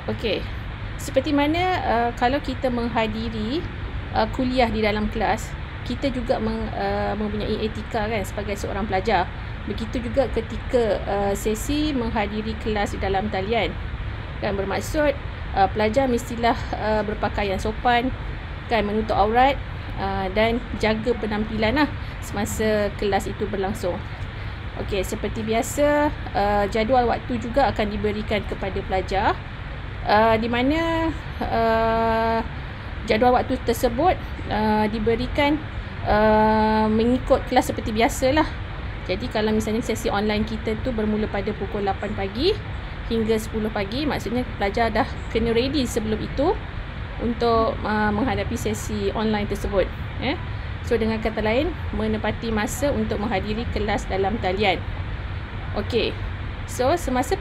Okey. Seperti mana kalau kita menghadiri kuliah di dalam kelas, kita juga mempunyai etika kan sebagai seorang pelajar. Begitu juga ketika sesi menghadiri kelas di dalam talian. Kan bermaksud pelajar mestilah berpakaian sopan, kan, menutup aurat dan jaga penampilan lah semasa kelas itu berlangsung. Okey, seperti biasa jadual waktu juga akan diberikan kepada pelajar, di mana jadual waktu tersebut diberikan mengikut kelas seperti biasalah. Jadi kalau misalnya sesi online kita tu bermula pada pukul 8 pagi hingga 10 pagi, maksudnya pelajar dah kena ready sebelum itu untuk menghadapi sesi online tersebut. So dengan kata lain, menepati masa untuk menghadiri kelas dalam talian. Okey. So semasa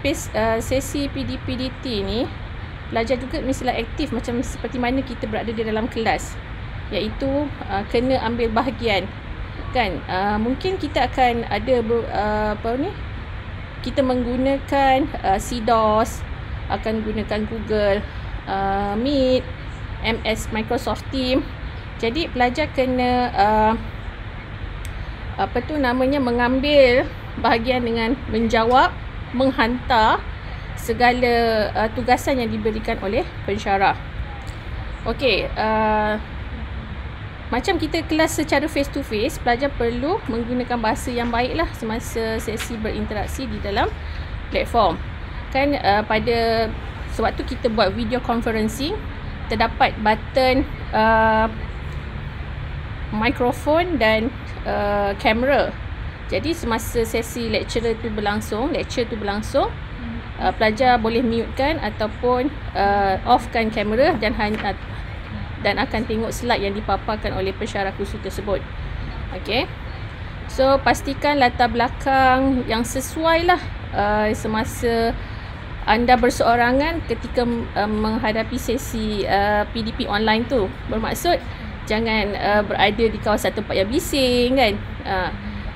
sesi PDPDT ni, pelajar juga mestilah aktif macam seperti mana kita berada di dalam kelas, iaitu kena ambil bahagian. Kan, mungkin kita akan ada kita menggunakan CDOS, akan gunakan Google Meet, MS Microsoft Teams. Jadi pelajar kena mengambil bahagian dengan menjawab, menghantar segala tugasan yang diberikan oleh pensyarah. Okey, macam kita kelas secara face to face, pelajar perlu menggunakan bahasa yang baiklah semasa sesi berinteraksi di dalam platform. Kan pada sewaktu kita buat video conferencing, terdapat button mikrofon dan kamera. Jadi semasa sesi lecture tu berlangsung, pelajar boleh mutekan ataupun offkan kamera dan akan tengok slide yang dipaparkan oleh pensyarah khusus tersebut. Okey. So pastikan latar belakang yang sesuai lah semasa anda berseorangan ketika menghadapi sesi PDP online tu. Bermaksud jangan berada di kawasan tempat yang bising kan.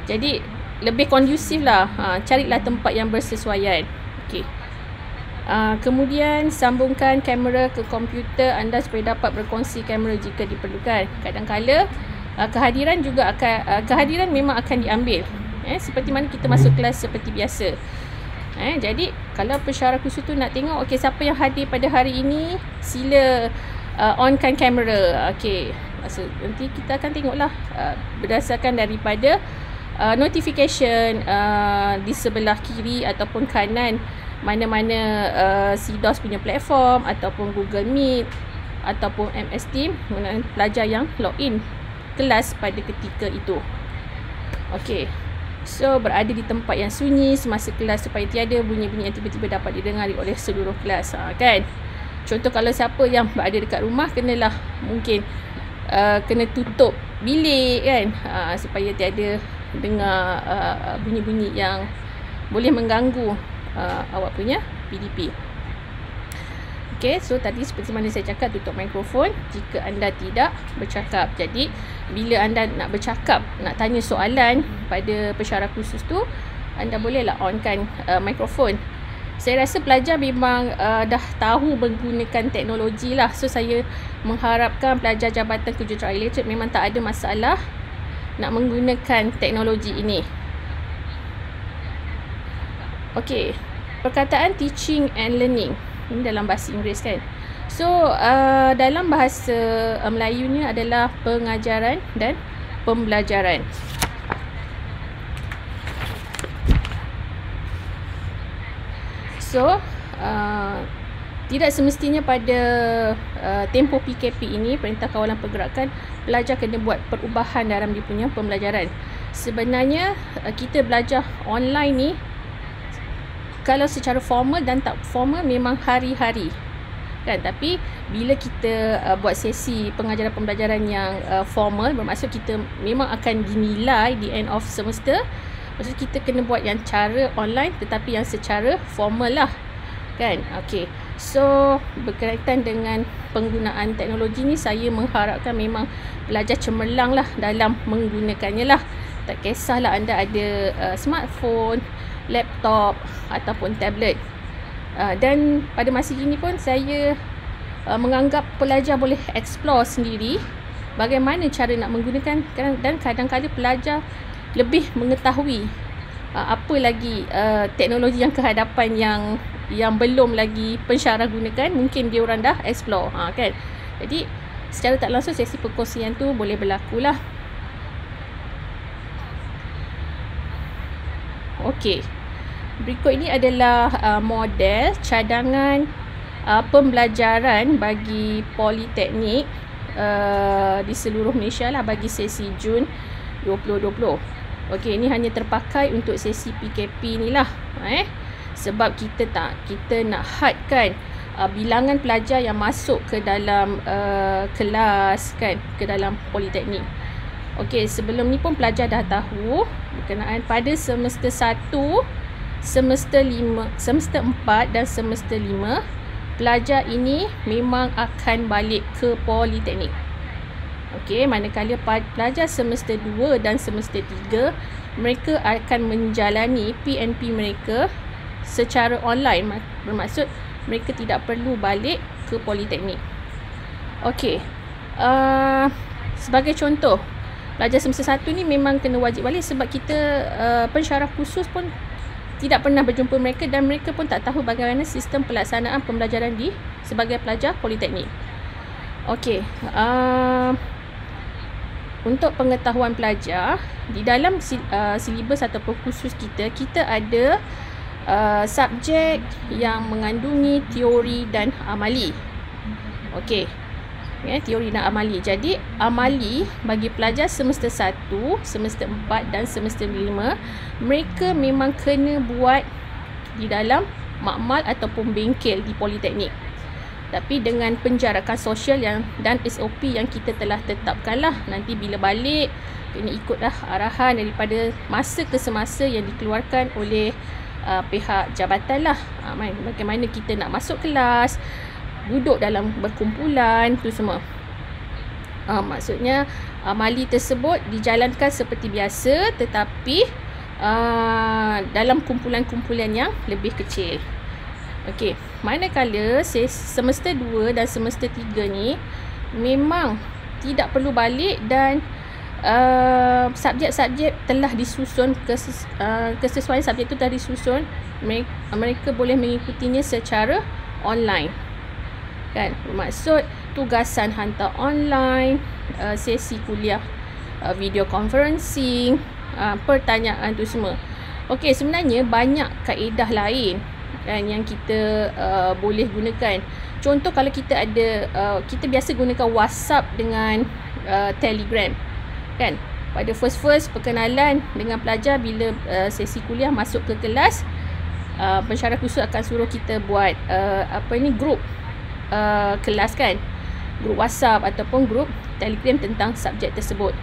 Jadi lebih kondusif lah. Carilah tempat yang bersesuaian. Okey. Kemudian sambungkan kamera ke komputer anda supaya dapat berkongsi kamera jika diperlukan. Kadang-kala kehadiran memang akan diambil. Seperti mana kita masuk kelas seperti biasa. Jadi kalau pensyarah khusus tu nak tengok okey siapa yang hadir pada hari ini, sila onkan kamera. Okey. Nanti kita akan tengoklah berdasarkan daripada notification di sebelah kiri ataupun kanan mana-mana CDOS punya platform ataupun Google Meet ataupun MS Team mengenai pelajar yang login kelas pada ketika itu. Okey. So berada di tempat yang sunyi semasa kelas supaya tiada bunyi-bunyi yang tiba-tiba dapat didengari oleh seluruh kelas. Kan? Contoh kalau siapa yang berada dekat rumah, kenalah mungkin kena tutup bilik kan, supaya tiada dengar bunyi-bunyi yang boleh mengganggu awak punya PDP. Okey, so tadi seperti mana saya cakap, tutup mikrofon jika anda tidak bercakap. Jadi bila anda nak bercakap, nak tanya soalan pada pensyarah khusus tu, anda bolehlah onkan mikrofon. Saya rasa pelajar memang dah tahu menggunakan teknologi lah. So saya mengharapkan pelajar Jabatan Kejuruteraan Elektrik memang tak ada masalah nak menggunakan teknologi ini. Okey, perkataan teaching and learning ini dalam bahasa Inggeris kan. So dalam bahasa Melayu ni adalah pengajaran dan pembelajaran. So tidak semestinya pada tempoh PKP ini, Perintah Kawalan Pergerakan, pelajar kena buat perubahan dalam dia punya pembelajaran. Sebenarnya kita belajar online ni, kalau secara formal dan tak formal memang hari-hari kan. Tapi bila kita buat sesi pengajaran pembelajaran yang formal, bermaksud kita memang akan dinilai di end of semester. Maksud kita kena buat yang cara online tetapi yang secara formal lah kan. Okey. So berkaitan dengan penggunaan teknologi ni, saya mengharapkan memang pelajar cemerlang lah dalam menggunakannya lah. Tak kisahlah anda ada smartphone, laptop ataupun tablet. Dan pada masa ini pun saya menganggap pelajar boleh explore sendiri bagaimana cara nak menggunakan, dan kadang-kadang pelajar lebih mengetahui apa lagi teknologi yang kehadapan yang belum lagi pensyarah gunakan, mungkin dia orang dah explore kan. Jadi secara tak langsung sesi perkongsian tu boleh berlaku lah. Okey, berikut ini adalah model cadangan pembelajaran bagi politeknik di seluruh Malaysia lah bagi sesi Jun 2020. Okey, ini hanya terpakai untuk sesi PKP ni lah. Sebab kita nak hadkan bilangan pelajar yang masuk ke dalam kelas kan, ke dalam politeknik. Okey, sebelum ni pun pelajar dah tahu berkenaan pada semester 1, semester 5, semester 4 dan semester 5 pelajar ini memang akan balik ke politeknik. Okey, manakala pelajar semester 2 dan semester 3 mereka akan menjalani PNP mereka secara online, bermaksud mereka tidak perlu balik ke politeknik. Okey, sebagai contoh, pelajar semester 1 ni memang kena wajib balik sebab kita pensyarah khusus pun tidak pernah berjumpa mereka dan mereka pun tak tahu bagaimana sistem pelaksanaan pembelajaran sebagai pelajar politeknik. Okey, untuk pengetahuan pelajar, di dalam silibus ataupun kursus kita ada subjek yang mengandungi teori dan amali. Okey, teori dan amali. Jadi amali bagi pelajar semester 1, semester 4 dan semester 5 mereka memang kena buat di dalam makmal ataupun bengkel di politeknik. Tapi dengan penjarakan sosial dan SOP yang kita telah tetapkan lah. Nanti bila balik kena ikutlah arahan daripada masa ke semasa yang dikeluarkan oleh pihak jabatan lah. Bagaimana kita nak masuk kelas, duduk dalam berkumpulan, tu semua. Maksudnya amali tersebut dijalankan seperti biasa tetapi dalam kumpulan-kumpulan yang lebih kecil. Okey, manakala semester 2 dan semester 3 ni memang tidak perlu balik dan subjek-subjek telah disusun, kesesuaian subjek itu telah disusun, mereka boleh mengikutinya secara online. Kan, bermaksud tugasan hantar online, sesi kuliah video conferencing, pertanyaan tu semua. Okey, sebenarnya banyak kaedah lain kan yang kita boleh gunakan. Contoh kalau kita ada kita biasa gunakan WhatsApp dengan Telegram kan. Pada first perkenalan dengan pelajar bila sesi kuliah masuk ke kelas, pensyarah khusus akan suruh kita buat grup kelas kan, grup WhatsApp ataupun grup Telegram tentang subjek tersebut.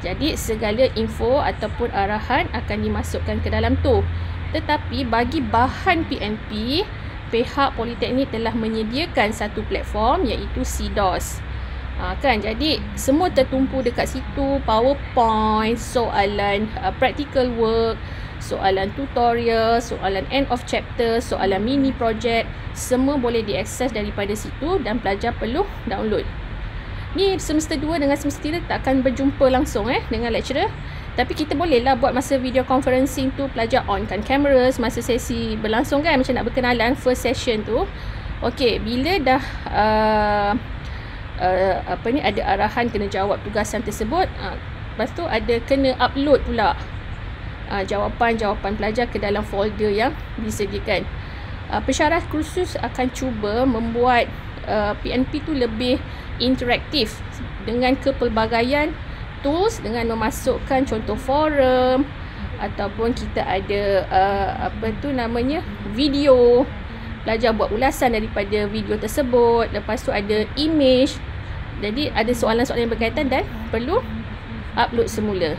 Jadi segala info ataupun arahan akan dimasukkan ke dalam tu. Tetapi bagi bahan PNP, pihak politeknik telah menyediakan satu platform iaitu CDOS. Kan, jadi semua tertumpu dekat situ, PowerPoint, soalan practical work, soalan tutorial, soalan end of chapter, soalan mini project, semua boleh diakses daripada situ dan pelajar perlu download. Ni semester 2 dengan semester 3 tak akan berjumpa langsung dengan lecturer. Tapi kita bolehlah buat masa video conferencing tu, pelajar onkan kamera masa sesi berlangsung kan, macam nak berkenalan first session tu. Okey, bila dah ada arahan kena jawab tugasan tersebut, lepas tu ada kena upload pula jawapan-jawapan pelajar ke dalam folder yang disediakan. Pensyarah kursus akan cuba membuat PNP tu lebih interaktif dengan kepelbagaian tools, dengan memasukkan contoh forum ataupun kita ada video, pelajar buat ulasan daripada video tersebut, lepas tu ada image. Jadi ada soalan-soalan yang berkaitan dan perlu upload semula.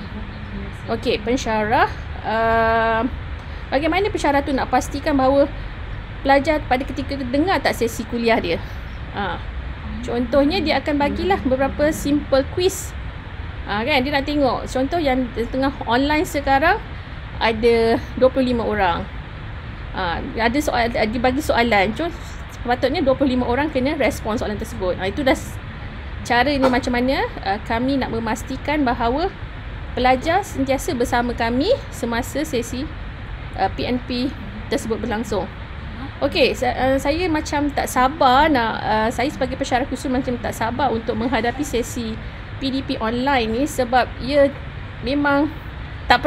Okey, pensyarah bagaimana pensyarah tu nak pastikan bahawa pelajar pada ketika dengar tak sesi kuliah dia. Contohnya dia akan bagilah beberapa simple quiz. Kan, dia nak tengok contoh yang tengah online sekarang ada 25 orang. Ada soal, dibagi soalan. So, sepatutnya 25 orang kena respon soalan tersebut. Itu dah cara ini macam mana kami nak memastikan bahawa pelajar sentiasa bersama kami semasa sesi PNP tersebut berlangsung. Okey, saya macam tak sabar nak, saya sebagai pensyarah khusus macam tak sabar untuk menghadapi sesi PDP online ni sebab ia memang tak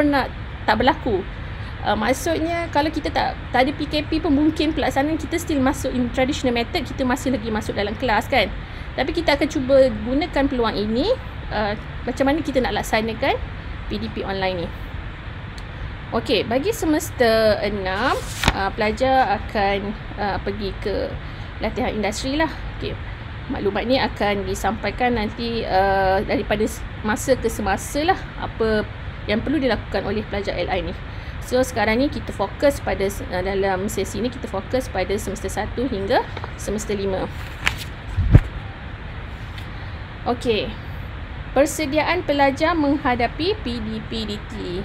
berlaku. Maksudnya kalau kita tak ada PKP pun mungkin pelaksanaan kita still masuk in traditional method, kita masih lagi masuk dalam kelas kan. Tapi kita akan cuba gunakan peluang ini macam mana kita nak laksanakan PDP online ni. Okey, bagi semester 6, pelajar akan pergi ke latihan industri lah. Okey, maklumat ni akan disampaikan nanti daripada masa ke semasa lah apa yang perlu dilakukan oleh pelajar LI ni. So sekarang ni kita fokus pada dalam sesi ni kita fokus pada semester 1 hingga semester 5. Okey, persediaan pelajar menghadapi PDP-DT.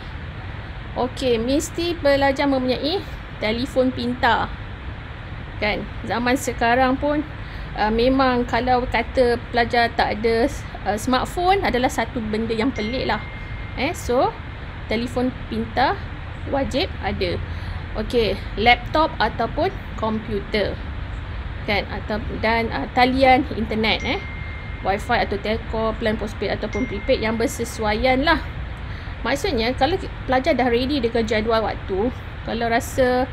Okey, mesti pelajar mempunyai telefon pintar. Kan? Zaman sekarang pun memang kalau kata pelajar tak ada smartphone adalah satu benda yang pelik lah. So, telefon pintar wajib ada. Okey, laptop ataupun komputer. Kan? Dan talian internet. Wi-Fi atau telco, plan postpaid ataupun prepaid yang bersesuaian lah. Maksudnya kalau pelajar dah ready dengan jadual waktu, kalau rasa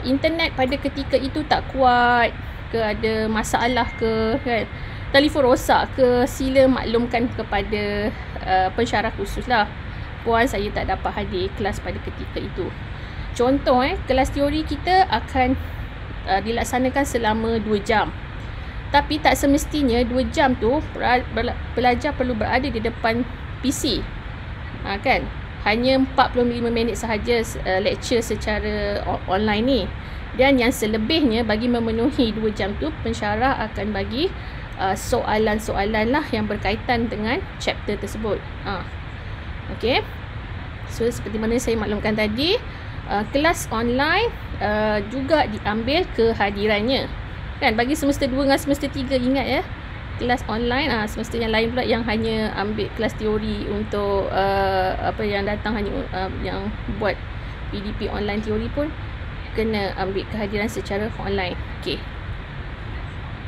internet pada ketika itu tak kuat ke, ada masalah ke, kan, telefon rosak ke, sila maklumkan kepada pensyarah khusus lah. Puan, saya tak dapat hadir kelas pada ketika itu. Contoh kelas teori kita akan dilaksanakan selama 2 jam. Tapi tak semestinya 2 jam tu pelajar perlu berada di depan PC. Kan, hanya 45 minit sahaja lecture secara online ni. Dan yang selebihnya bagi memenuhi 2 jam tu, pensyarah akan bagi soalan-soalan lah yang berkaitan dengan chapter tersebut. Okey. So seperti mana saya maklumkan tadi, kelas online juga diambil kehadirannya. Kan, bagi semester 2 dengan semester 3 ingat ya, kelas online, semester yang lain pula yang hanya ambil kelas teori untuk yang datang hanya yang buat PDP online teori pun kena ambil kehadiran secara online. Okey.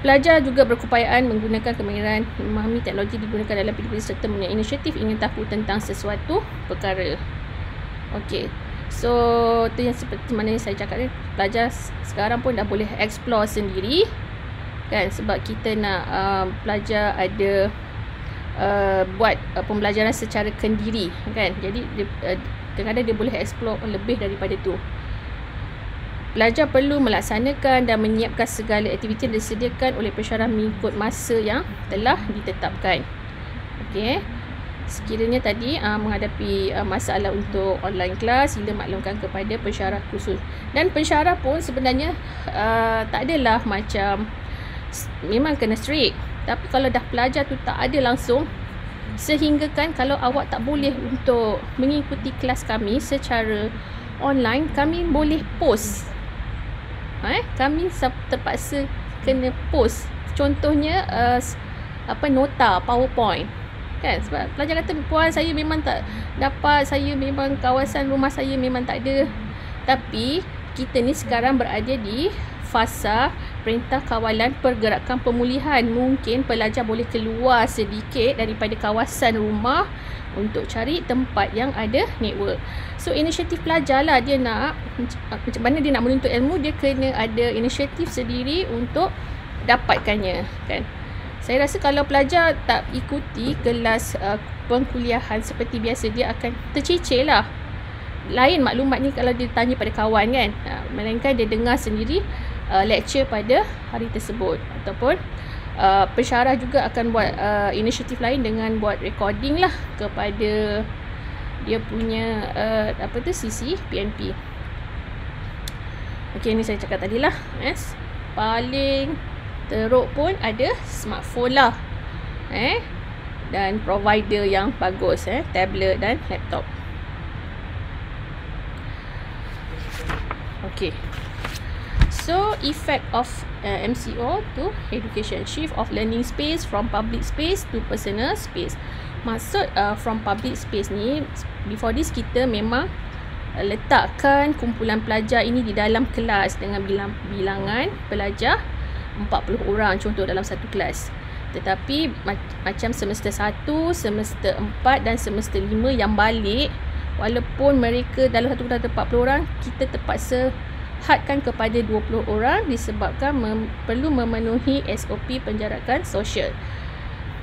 Pelajar juga berkeupayaan menggunakan kemahiran memahami teknologi digunakan dalam PDP serta mempunyai inisiatif ingin tahu tentang sesuatu perkara. Okey. So, tu yang seperti mana yang saya cakap ni, pelajar sekarang pun dah boleh explore sendiri. Kan, sebab kita nak pelajar ada buat pembelajaran secara kendiri, kan. Jadi kadang-kadang dia boleh explore lebih daripada tu. Pelajar perlu melaksanakan dan menyiapkan segala aktiviti yang disediakan oleh pensyarah mengikut masa yang telah ditetapkan. Okey. Sekiranya tadi menghadapi masalah untuk online kelas, sila maklumkan kepada pensyarah khusus. Dan pensyarah pun sebenarnya tak adalah macam memang kena strict, tapi kalau dah pelajar tu tak ada langsung, sehingga kan kalau awak tak boleh untuk mengikuti kelas kami secara online, kami boleh post. Kami terpaksa kena post. Contohnya nota PowerPoint. Kan, sebab pelajar kata, puan, saya memang tak dapat, saya memang kawasan rumah saya memang tak ada. Tapi kita ni sekarang berada di fasa Perintah Kawalan Pergerakan Pemulihan. Mungkin pelajar boleh keluar sedikit daripada kawasan rumah untuk cari tempat yang ada network. So inisiatif pelajar lah, dia nak macam mana dia nak menuntut ilmu, dia kena ada inisiatif sendiri untuk dapatkannya, kan. Saya rasa kalau pelajar tak ikuti kelas pengkuliahan seperti biasa, dia akan tercicir lah. Lain maklumat ni kalau dia tanya pada kawan, kan. Melainkan dia dengar sendiri lecture pada hari tersebut. Ataupun pensyarah juga akan buat inisiatif lain dengan buat recording lah kepada dia punya sisi PNP. Okey, ni saya cakap tadi lah. Paling teruk pun ada smartphone lah. Dan provider yang bagus, tablet dan laptop. Okay. So, effect of MCO to education. Shift of learning space from public space to personal space. Maksud from public space ni, before this kita memang letakkan kumpulan pelajar ini di dalam kelas dengan bilangan pelajar 40 orang contoh dalam satu kelas. Tetapi macam semester 1, semester 4 dan semester 5 yang balik, walaupun mereka dalam satu kelas 40 orang, kita terpaksa hadkan kepada 20 orang disebabkan perlu memenuhi SOP penjarakan sosial.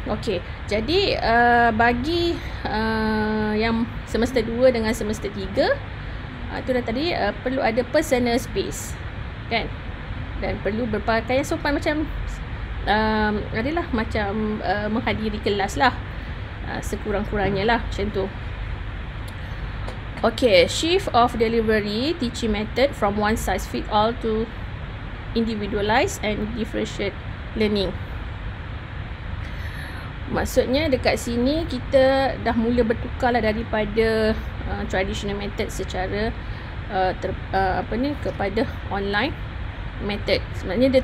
Okey, jadi bagi yang semester 2 dengan semester 3, itu dah tadi perlu ada personal space, kan? Dan perlu berpakaian sopan macam adalah macam menghadiri kelas lah, sekurang-kurangnya lah macam tu. Okay, shift of delivery teaching method from one size fit all to individualized and differentiate learning. Maksudnya dekat sini kita dah mula bertukar lah daripada traditional method secara kepada online method. Sebenarnya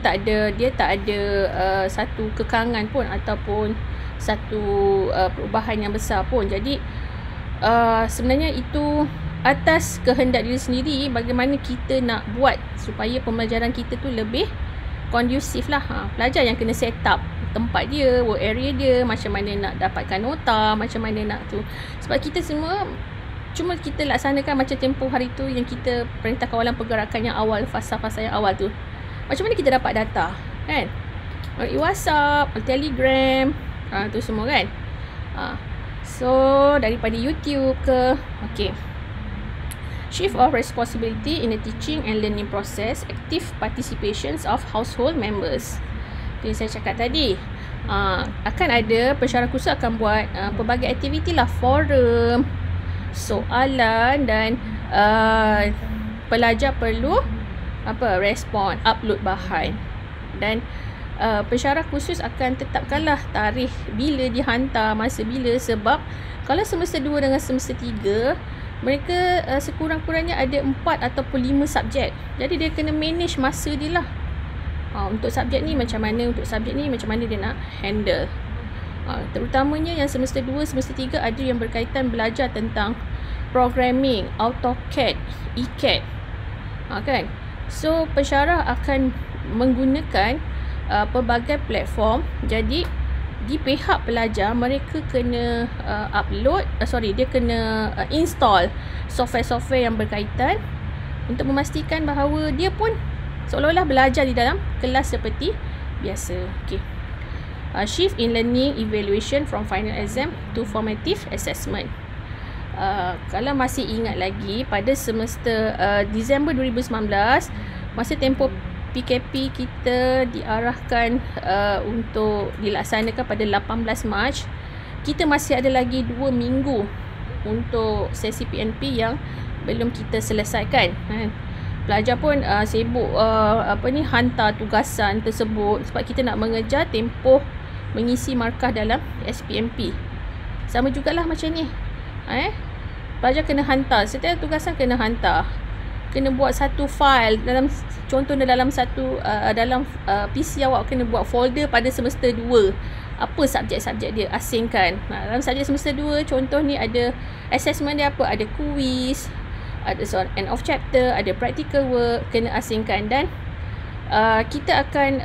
dia tak ada satu kekangan pun ataupun satu perubahan yang besar pun. Jadi sebenarnya itu atas kehendak diri sendiri bagaimana kita nak buat supaya pembelajaran kita tu lebih kondusif lah. Pelajar yang kena set up tempat dia, work area dia, macam mana nak dapatkan nota, macam mana nak tu. Sebab kita semua cuma kita laksanakan macam tempoh hari tu yang kita Perintah Kawalan Pergerakan yang awal, fasa-fasa yang awal tu. Macam mana kita dapat data, kan? Melalui WhatsApp, Telegram, tu semua kan. So daripada YouTube ke. Okay. Shift of responsibility in the teaching and learning process, active participations of household members. Itu yang saya cakap tadi. Akan ada pensyarah khusus akan buat pelbagai aktiviti lah, forum, soalan dan pelajar perlu respon, upload bahan. Dan pensyarah khusus akan tetapkanlah tarikh bila dihantar, masa bila. Sebab kalau semester 2 dengan semester 3, mereka sekurang-kurangnya ada 4 ataupun 5 subjek. Jadi dia kena manage masa dia lah. Untuk subjek ni macam mana, untuk subjek ni macam mana dia nak handle. Terutamanya yang semester 2, semester 3 ada yang berkaitan belajar tentang programming, AutoCAD, ECAD, kan? So pensyarah akan menggunakan pelbagai platform. Jadi di pihak pelajar, mereka kena dia kena install software-software yang berkaitan untuk memastikan bahawa dia pun seolah-olah belajar di dalam kelas seperti biasa. Okay. Shift in learning evaluation from final exam to formative assessment. Kalau masih ingat lagi, pada semester Disember 2019, masa tempoh PKP kita diarahkan untuk dilaksanakan pada 18 Mac. Kita masih ada lagi 2 minggu untuk sesi PNP yang belum kita selesaikan. Pelajar pun sibuk hantar tugasan tersebut sebab kita nak mengejar tempoh mengisi markah dalam SPMP. Sama jugalah macam ni. Pelajar kena hantar, setiap tugasan kena hantar. Kena buat satu file dalam, contohnya dalam satu PC awak kena buat folder pada semester 2. Apa subjek-subjek dia, asingkan. Dalam subjek semester 2 contoh ni ada assessment dia apa, ada quiz, ada soal end of chapter, ada practical work, kena asingkan. Dan kita akan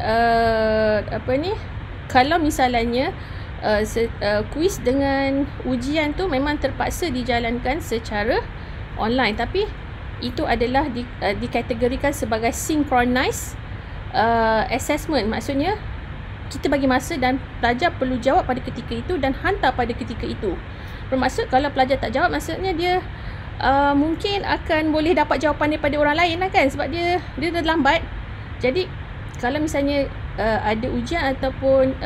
kalau misalnya quiz dengan ujian tu memang terpaksa dijalankan secara online, tapi itu adalah dikategorikan sebagai synchronized assessment. Maksudnya kita bagi masa dan pelajar perlu jawab pada ketika itu dan hantar pada ketika itu. Bermaksud kalau pelajar tak jawab, maksudnya dia mungkin akan boleh dapat jawapan daripada orang lain lah, kan? Sebab dia dah lambat. Jadi kalau misalnya ada ujian ataupun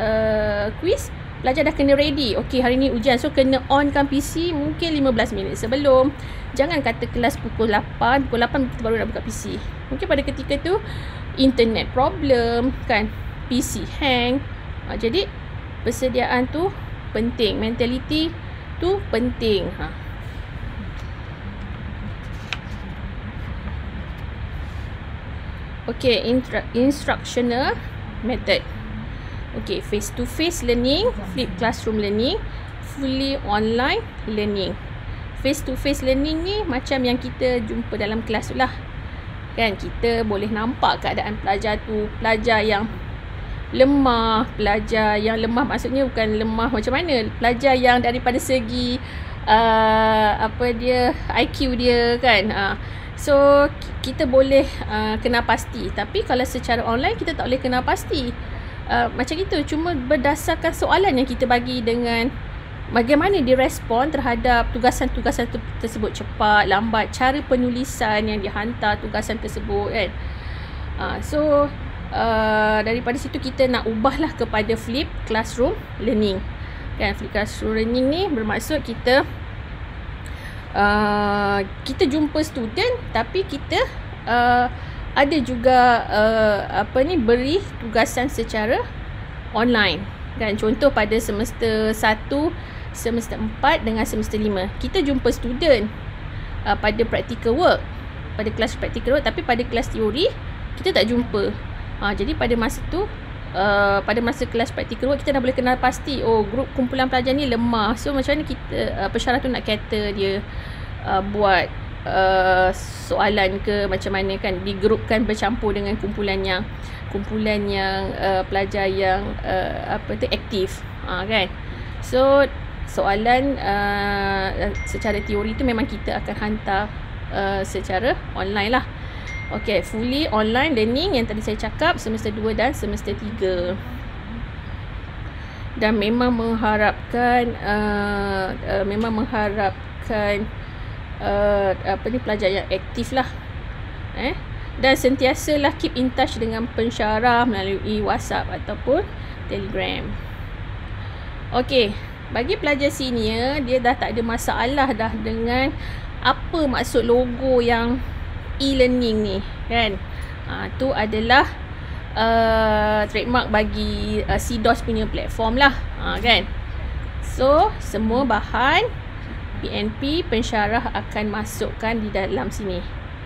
quiz, pelajar dah kena ready. Okey, hari ni ujian, so kena onkan PC mungkin 15 minit sebelum. Jangan kata kelas pukul 8 kita baru nak buka PC. Mungkin pada ketika tu internet problem, kan, PC hang. Jadi persediaan tu penting, mentality tu penting. Okay, instructional method. Okay, face to face learning, flipped classroom learning, fully online learning. Face to face learning ni macam yang kita jumpa dalam kelas tu lah. Kan, kita boleh nampak keadaan pelajar tu, pelajar yang lemah, pelajar yang lemah maksudnya bukan lemah macam mana, pelajar yang daripada segi IQ dia kan. So kita boleh kenal pasti, tapi kalau secara online kita tak boleh kenal pasti. Macam itu, cuma berdasarkan soalan yang kita bagi dengan bagaimana dia respon terhadap tugasan-tugasan tersebut, cepat, lambat, cara penulisan yang dihantar tugasan tersebut kan. So daripada situ kita nak ubahlah kepada flip classroom learning kan. Flip classroom learning ni bermaksud kita jumpa student, tapi kita ada juga beri tugasan secara online kan. Contoh pada semester 1, semester 4 dengan semester 5 kita jumpa student pada practical work, pada kelas practical work, tapi pada kelas teori kita tak jumpa. Jadi pada masa tu pada masa kelas practical work kita dah boleh kenal pasti, oh grup kumpulan pelajar ni lemah. So macam mana kita pensyarah tu nak cater dia, buat soalan ke macam mana kan, digrupkan bercampur dengan kumpulan yang pelajar yang aktif kan. So soalan secara teori tu memang kita akan hantar secara online lah. Okay, fully online learning yang tadi saya cakap semester 2 dan semester 3. Dan memang mengharapkan pelajar yang aktif lah. Dan sentiasalah keep in touch dengan pensyarah melalui WhatsApp ataupun Telegram. Okay, bagi pelajar senior, dia dah tak ada masalah dah dengan apa maksud logo yang e-learning ni kan. Tu adalah trademark bagi CDOS punya platform lah kan. So semua bahan PNP pensyarah akan masukkan di dalam sini,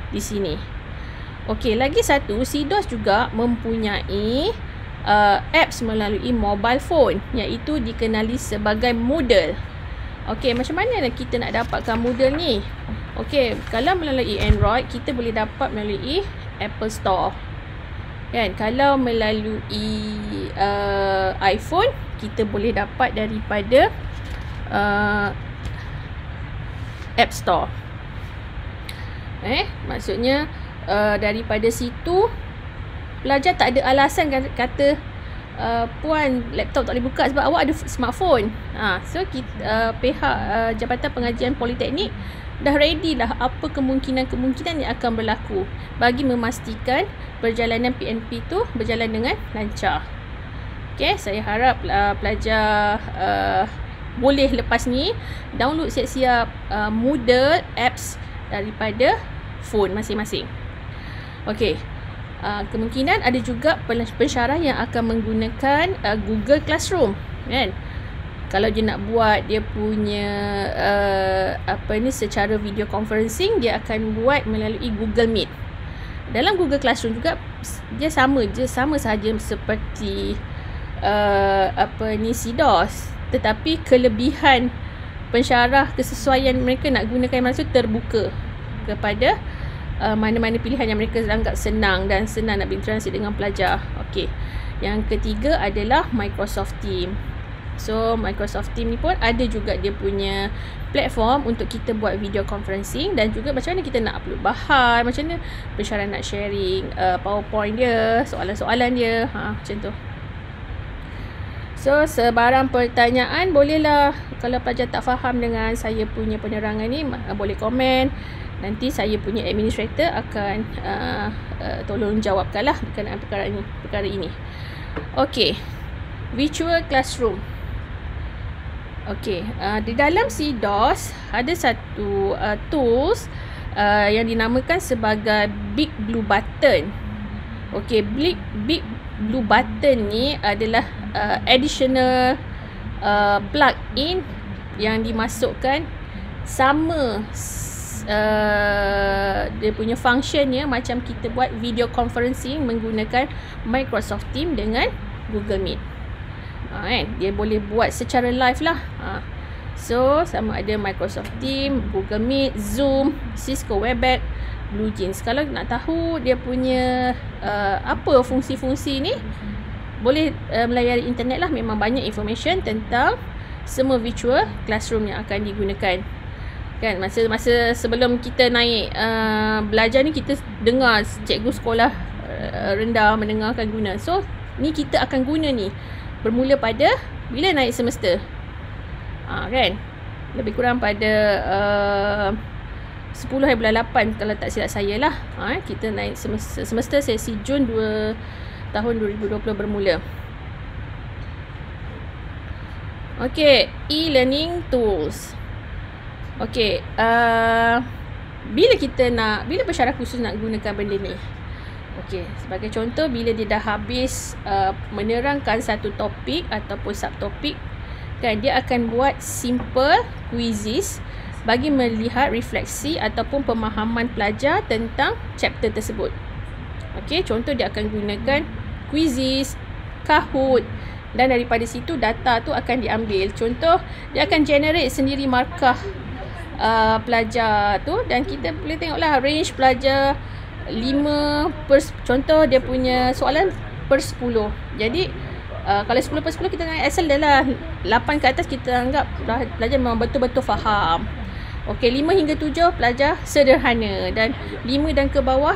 di sini. Okey, lagi satu, CDOS juga mempunyai apps melalui mobile phone, iaitu dikenali sebagai Moodle. Okey, macam mana kita nak dapatkan Moodle ni? Okey, kalau melalui Android kita boleh dapat melalui Apple Store kan. Kalau melalui iPhone kita boleh dapat daripada App Store. Maksudnya daripada situ pelajar tak ada alasan kata puan laptop tak boleh buka sebab awak ada smartphone. So kita, pihak Jabatan Pengajian Politeknik dah ready lah apa kemungkinan-kemungkinan yang akan berlaku bagi memastikan perjalanan PNP tu berjalan dengan lancar. Okay, saya harap pelajar boleh lepas ni download siap-siap Moodle apps daripada phone masing-masing. Okay, kemungkinan ada juga pensyarah yang akan menggunakan Google Classroom kan. Kalau dia nak buat dia punya secara video conferencing, dia akan buat melalui Google Meet. Dalam Google Classroom juga dia sama sahaja seperti CDOS, tetapi kelebihan pensyarah, kesesuaian mereka nak gunakan masa tu terbuka kepada mana-mana pilihan yang mereka anggap senang dan senang nak berinteraksi dengan pelajar. Okey. Yang ketiga adalah Microsoft Teams. So Microsoft Teams ni pun ada juga dia punya platform untuk kita buat video conferencing, dan juga macam mana kita nak upload bahan, macam mana pensyarah nak sharing PowerPoint dia, soalan-soalan dia, macam tu. So sebarang pertanyaan bolehlah, kalau pelajar tak faham dengan saya punya penerangan ni boleh komen. Nanti saya punya administrator akan tolong jawabkanlah berkenaan perkara ini. Okey, virtual classroom. Okey, di dalam CDOS ada satu tools yang dinamakan sebagai Big Blue Button. Okey, Big Blue Button ni adalah additional plug-in yang dimasukkan sama dia punya functionnya macam kita buat video conferencing menggunakan Microsoft Teams dengan Google Meet. Kan? Dia boleh buat secara live lah. So sama ada Microsoft Teams, Google Meet, Zoom, Cisco Webex, BlueJeans. Kalau nak tahu dia punya apa fungsi-fungsi ni, boleh melayari internet lah. Memang banyak information tentang semua virtual classroom yang akan digunakan. Kan, masa sebelum kita naik belajar ni, kita dengar cikgu sekolah rendah mendengarkan guna. So ni kita akan guna ni bermula pada bila naik semester. Kan, lebih kurang pada 10 hari bulan 8 kalau tak silap saya lah. Kita naik semester sesi Jun tahun 2020 bermula. Okey, e-learning tools. Okey, bila pensyarah khusus nak gunakan benda ni? Okey, sebagai contoh, bila dia dah habis menerangkan satu topik ataupun subtopik, kan, dia akan buat simple quizzes bagi melihat refleksi ataupun pemahaman pelajar tentang chapter tersebut. Okey, contoh dia akan gunakan quizzes, Kahoot, dan daripada situ data tu akan diambil. Contoh, dia akan generate sendiri markah pelajar tu, dan kita boleh tengoklah range pelajar 5 contoh dia punya soalan per 10. Jadi kalau 10 per 10 kita naik asal dah lah 8 ke atas, kita anggap pelajar memang betul-betul faham. Okey, 5 hingga 7 pelajar sederhana, dan 5 dan ke bawah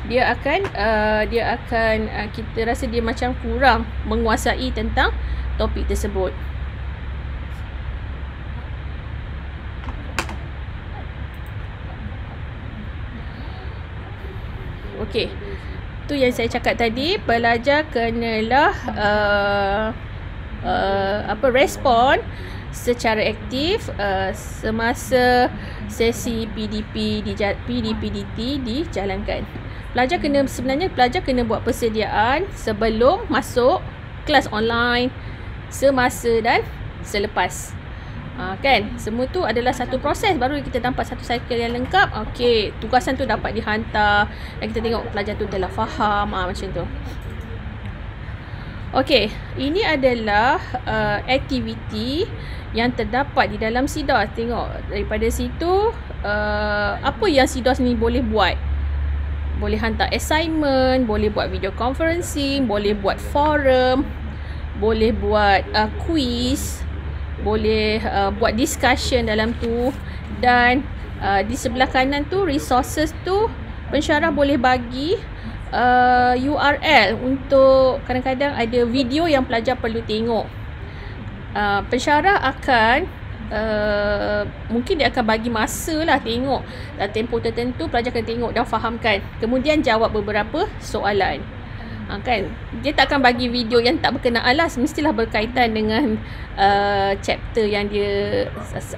dia akan kita rasa dia macam kurang menguasai tentang topik tersebut. Okey, tu yang saya cakap tadi, pelajar kenalah respon secara aktif semasa sesi PDPDT dijalankan. Sebenarnya pelajar kena buat persediaan sebelum masuk kelas online, semasa dan selepas. Kan, semua tu adalah satu proses, baru kita dapat satu cycle yang lengkap. Okey, tugasan tu dapat dihantar dan kita tengok pelajar tu telah faham, macam tu. Okey, ini adalah aktiviti yang terdapat di dalam CIDOS. Tengok daripada situ apa yang CIDOS ni boleh buat. Boleh hantar assignment, boleh buat video conferencing, boleh buat forum, boleh buat quiz, boleh buat discussion dalam tu, dan di sebelah kanan tu resources tu pensyarah boleh bagi URL untuk kadang-kadang ada video yang pelajar perlu tengok. Pensyarah akan mungkin dia akan bagi masa lah tengok tempoh tertentu, pelajar akan tengok dan fahamkan, kemudian jawab beberapa soalan. Kan, dia tak akan bagi video yang tak berkenaan lah, mestilah berkaitan dengan chapter yang dia,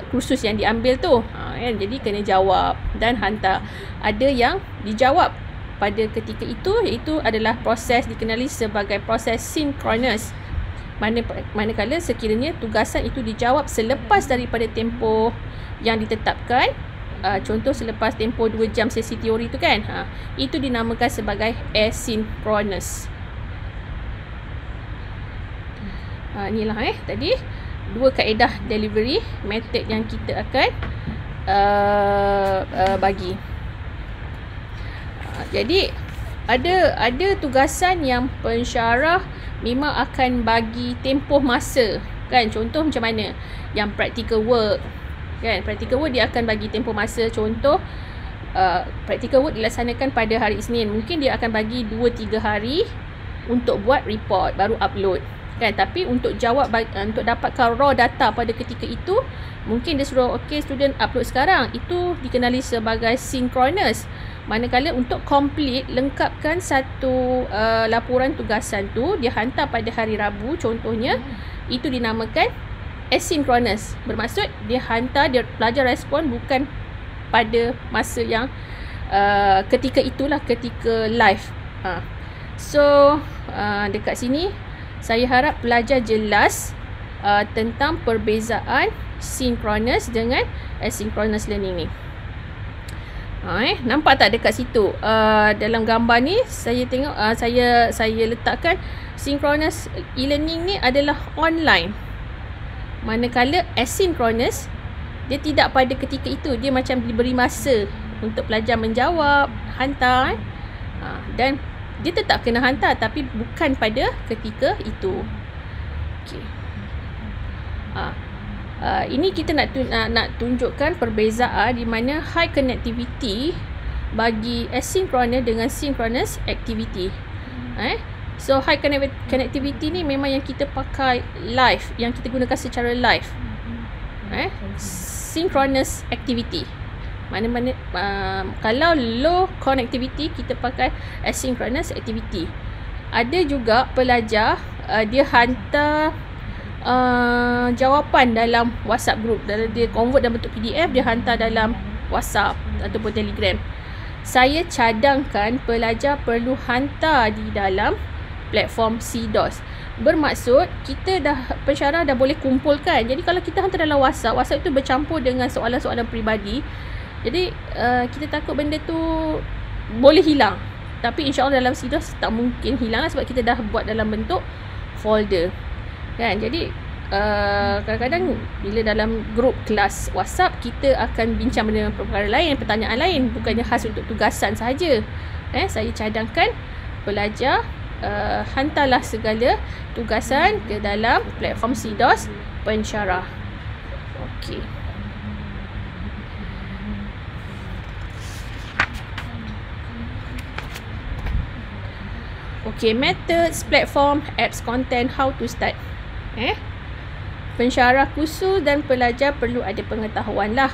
kursus yang diambil tu. Kan, jadi kena jawab dan hantar. Ada yang dijawab pada ketika itu, iaitu adalah proses dikenali sebagai proses sinkronus. Manakala sekiranya tugasan itu dijawab selepas daripada tempoh yang ditetapkan, contoh selepas tempoh 2 jam sesi teori tu kan, itu dinamakan sebagai asynchronous. Inilah tadi 2 kaedah delivery method yang kita akan bagi. Jadi ada tugasan yang pensyarah memang akan bagi tempoh masa, kan. Contoh macam mana yang practical work, kan. Practical work dia akan bagi tempoh masa. Contoh practical work dilaksanakan pada hari Isnin, mungkin dia akan bagi 2-3 hari untuk buat report baru upload, kan. Tapi untuk jawab, untuk dapatkan raw data pada ketika itu, mungkin dia suruh okey student upload sekarang. Itu dikenali sebagai synchronous. Manakala untuk complete, lengkapkan satu laporan tugasan tu, dia hantar pada hari Rabu contohnya, itu dinamakan asynchronous. Bermaksud dia hantar, dia pelajar respon bukan pada masa yang ketika itulah, ketika live. So dekat sini saya harap pelajar jelas tentang perbezaan synchronous dengan asynchronous learning ni. Nampak tak dekat situ? Dalam gambar ni saya tengok, saya letakkan synchronous e-learning ni adalah online. Manakala asynchronous, dia tidak pada ketika itu, dia macam diberi masa untuk pelajar menjawab, hantar, dan dia tetap kena hantar tapi bukan pada ketika itu. Okey. Ini kita nak tunjukkan perbezaan di mana high connectivity bagi asynchronous dengan synchronous activity. So high connectivity ni memang yang kita pakai live, yang kita gunakan secara live. Synchronous activity. Mana-mana kalau low connectivity kita pakai asynchronous activity. Ada juga pelajar dia hantar jawapan dalam WhatsApp group, dia convert dalam bentuk PDF, dia hantar dalam WhatsApp ataupun Telegram. Saya cadangkan pelajar perlu hantar di dalam platform CDOS. Bermaksud pensyarah dah boleh kumpulkan. Jadi kalau kita hantar dalam WhatsApp itu bercampur dengan soalan-soalan peribadi. Jadi kita takut benda tu boleh hilang. Tapi insya-Allah dalam CDOS tak mungkin hilang sebab kita dah buat dalam bentuk folder. Kan? Jadi kadang-kadang bila dalam grup kelas WhatsApp kita akan bincang benda perkara lain, pertanyaan lain, bukannya khas untuk tugasan sahaja. Saya cadangkan pelajar hantarlah segala tugasan ke dalam platform CDOS pensyarah. Okey. Okey, methods, platform, apps, content, how to start. Pensyarah khusus dan pelajar perlu ada pengetahuan lah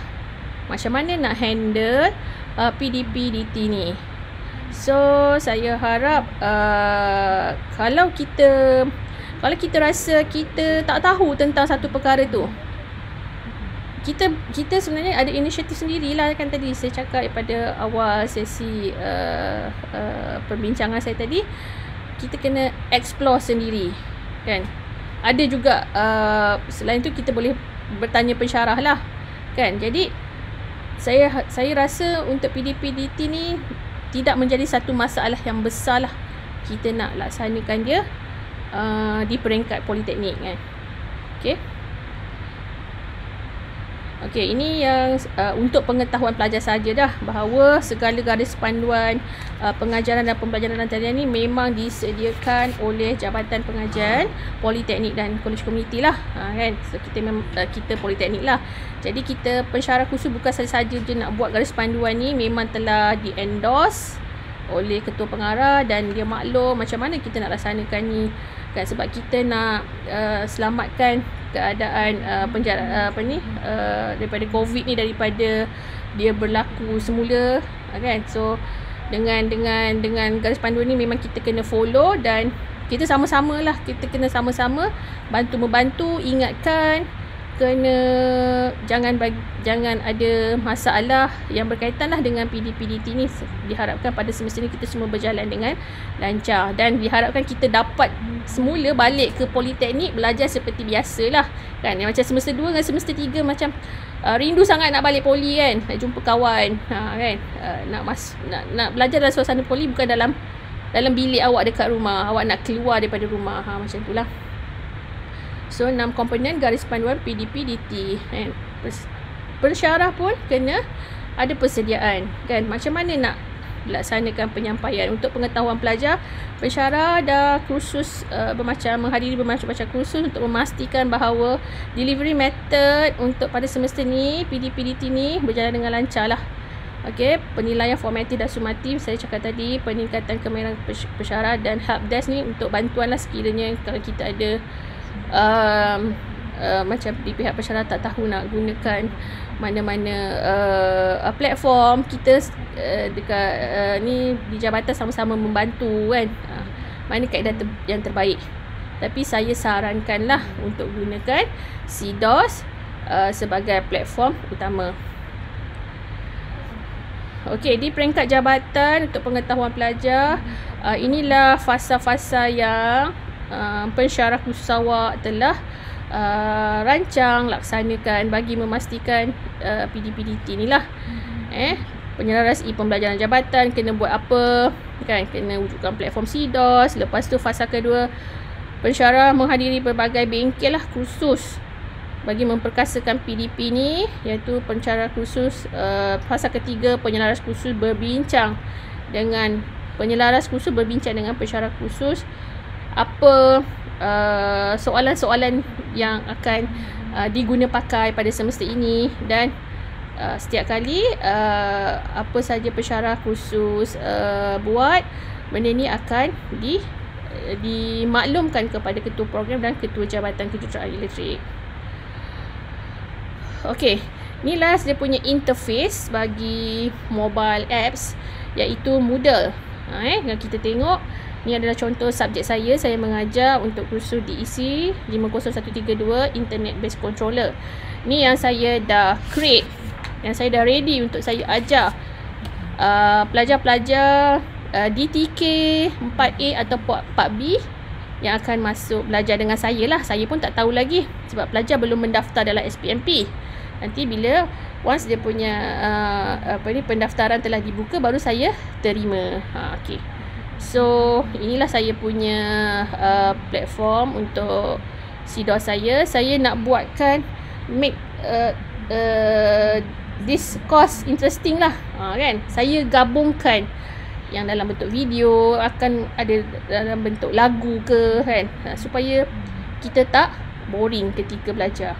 macam mana nak handle PDP-DT ni. So saya harap kalau kita rasa kita tak tahu tentang satu perkara tu, kita sebenarnya ada inisiatif sendirilah. Kan tadi saya cakap pada awal sesi perbincangan saya tadi, kita kena explore sendiri, kan. Ada juga selain tu kita boleh bertanya pensyarah lah, kan. Jadi saya rasa untuk PDP-DT ni tidak menjadi satu masalah yang besar lah kita nak laksanakan dia di peringkat politeknik, kan. Okey, ini yang untuk pengetahuan pelajar saja dah, bahawa segala garis panduan pengajaran dan pembelajaran antarian ni memang disediakan oleh Jabatan Pengajian Politeknik dan Kolej Komuniti lah, kan. So kita politeknik lah. Jadi kita pensyarah khusus bukan saja je nak buat garis panduan ni, memang telah di-endorse oleh ketua pengarah dan dia maklum macam mana kita nak laksanakan ni, kan. Sebab kita nak selamatkan keadaan daripada COVID ni, daripada dia berlaku semula, kan. So dengan garis panduan ni memang kita kena follow dan kita sama-sama lah, kita kena sama-sama bantu-membantu, ingatkan jangan ada masalah yang berkaitan lah dengan PDP-DT ni. Diharapkan pada semester ni kita semua berjalan dengan lancar dan diharapkan kita dapat semula balik ke politeknik belajar seperti biasalah, kan. Macam semester 2 dengan semester 3 macam rindu sangat nak balik poli, kan, nak jumpa kawan, kan. Nak belajar dalam suasana poli, bukan dalam bilik awak dekat rumah, awak nak keluar daripada rumah, macam itulah. So 6 komponen garis panduan PDP-DT, kan. Pensyarah pun kena ada persediaan, kan. Macam mana nak laksanakan penyampaian untuk pengetahuan pelajar. Pensyarah dah kursus menghadiri bermacam-macam kursus untuk memastikan bahawa delivery method untuk pada semester ni PDP-DT ni berjalan dengan lancar lah. Okey, penilaian formatif dan sumatif saya cakap tadi, peningkatan kemahiran pensyarah dan helpdesk ni untuk bantuan lah sekiranya kalau kita ada macam di pihak pensyarah tak tahu nak gunakan mana-mana platform, kita dekat ni di jabatan sama-sama membantu, kan, mana kaedah yang terbaik. Tapi saya sarankanlah untuk gunakan CDOS sebagai platform utama. Okey, di peringkat jabatan untuk pengetahuan pelajar, inilah fasa-fasa yang pensyarah khusus awak telah rancang, laksanakan bagi memastikan PDPDT ni lah. Penyelarasi pembelajaran jabatan, kena buat apa kan, kena wujudkan platform CDOS. Lepas tu fasa kedua, pensyarah menghadiri berbagai bengkel lah kursus bagi memperkasakan PDP ni, iaitu pensyarah kursus. Fasa ketiga, penyelaras kursus berbincang dengan pensyarah kursus apa soalan-soalan yang akan diguna pakai pada semester ini, dan setiap kali apa saja pensyarah kursus buat, benda ni akan dimaklumkan kepada ketua program dan ketua jabatan kejuruteraan elektrik. Okey, inilah dia punya interface bagi mobile apps, iaitu Moodle. Kalau kita tengok, ni adalah contoh subjek saya mengajar untuk kursus DEC 50132 Internet Based Controller. Ni yang saya dah create, yang saya dah ready untuk saya ajar pelajar-pelajar DTK 4A atau 4B yang akan masuk belajar dengan saya lah. Saya pun tak tahu lagi sebab pelajar belum mendaftar dalam SPMP. Nanti bila once dia punya pendaftaran telah dibuka, baru saya terima. Okey. So inilah saya punya platform untuk CDOS saya. Saya nak buatkan make this course interesting lah, kan. Saya gabungkan yang dalam bentuk video, akan ada dalam bentuk lagu ke, kan, supaya kita tak boring ketika belajar.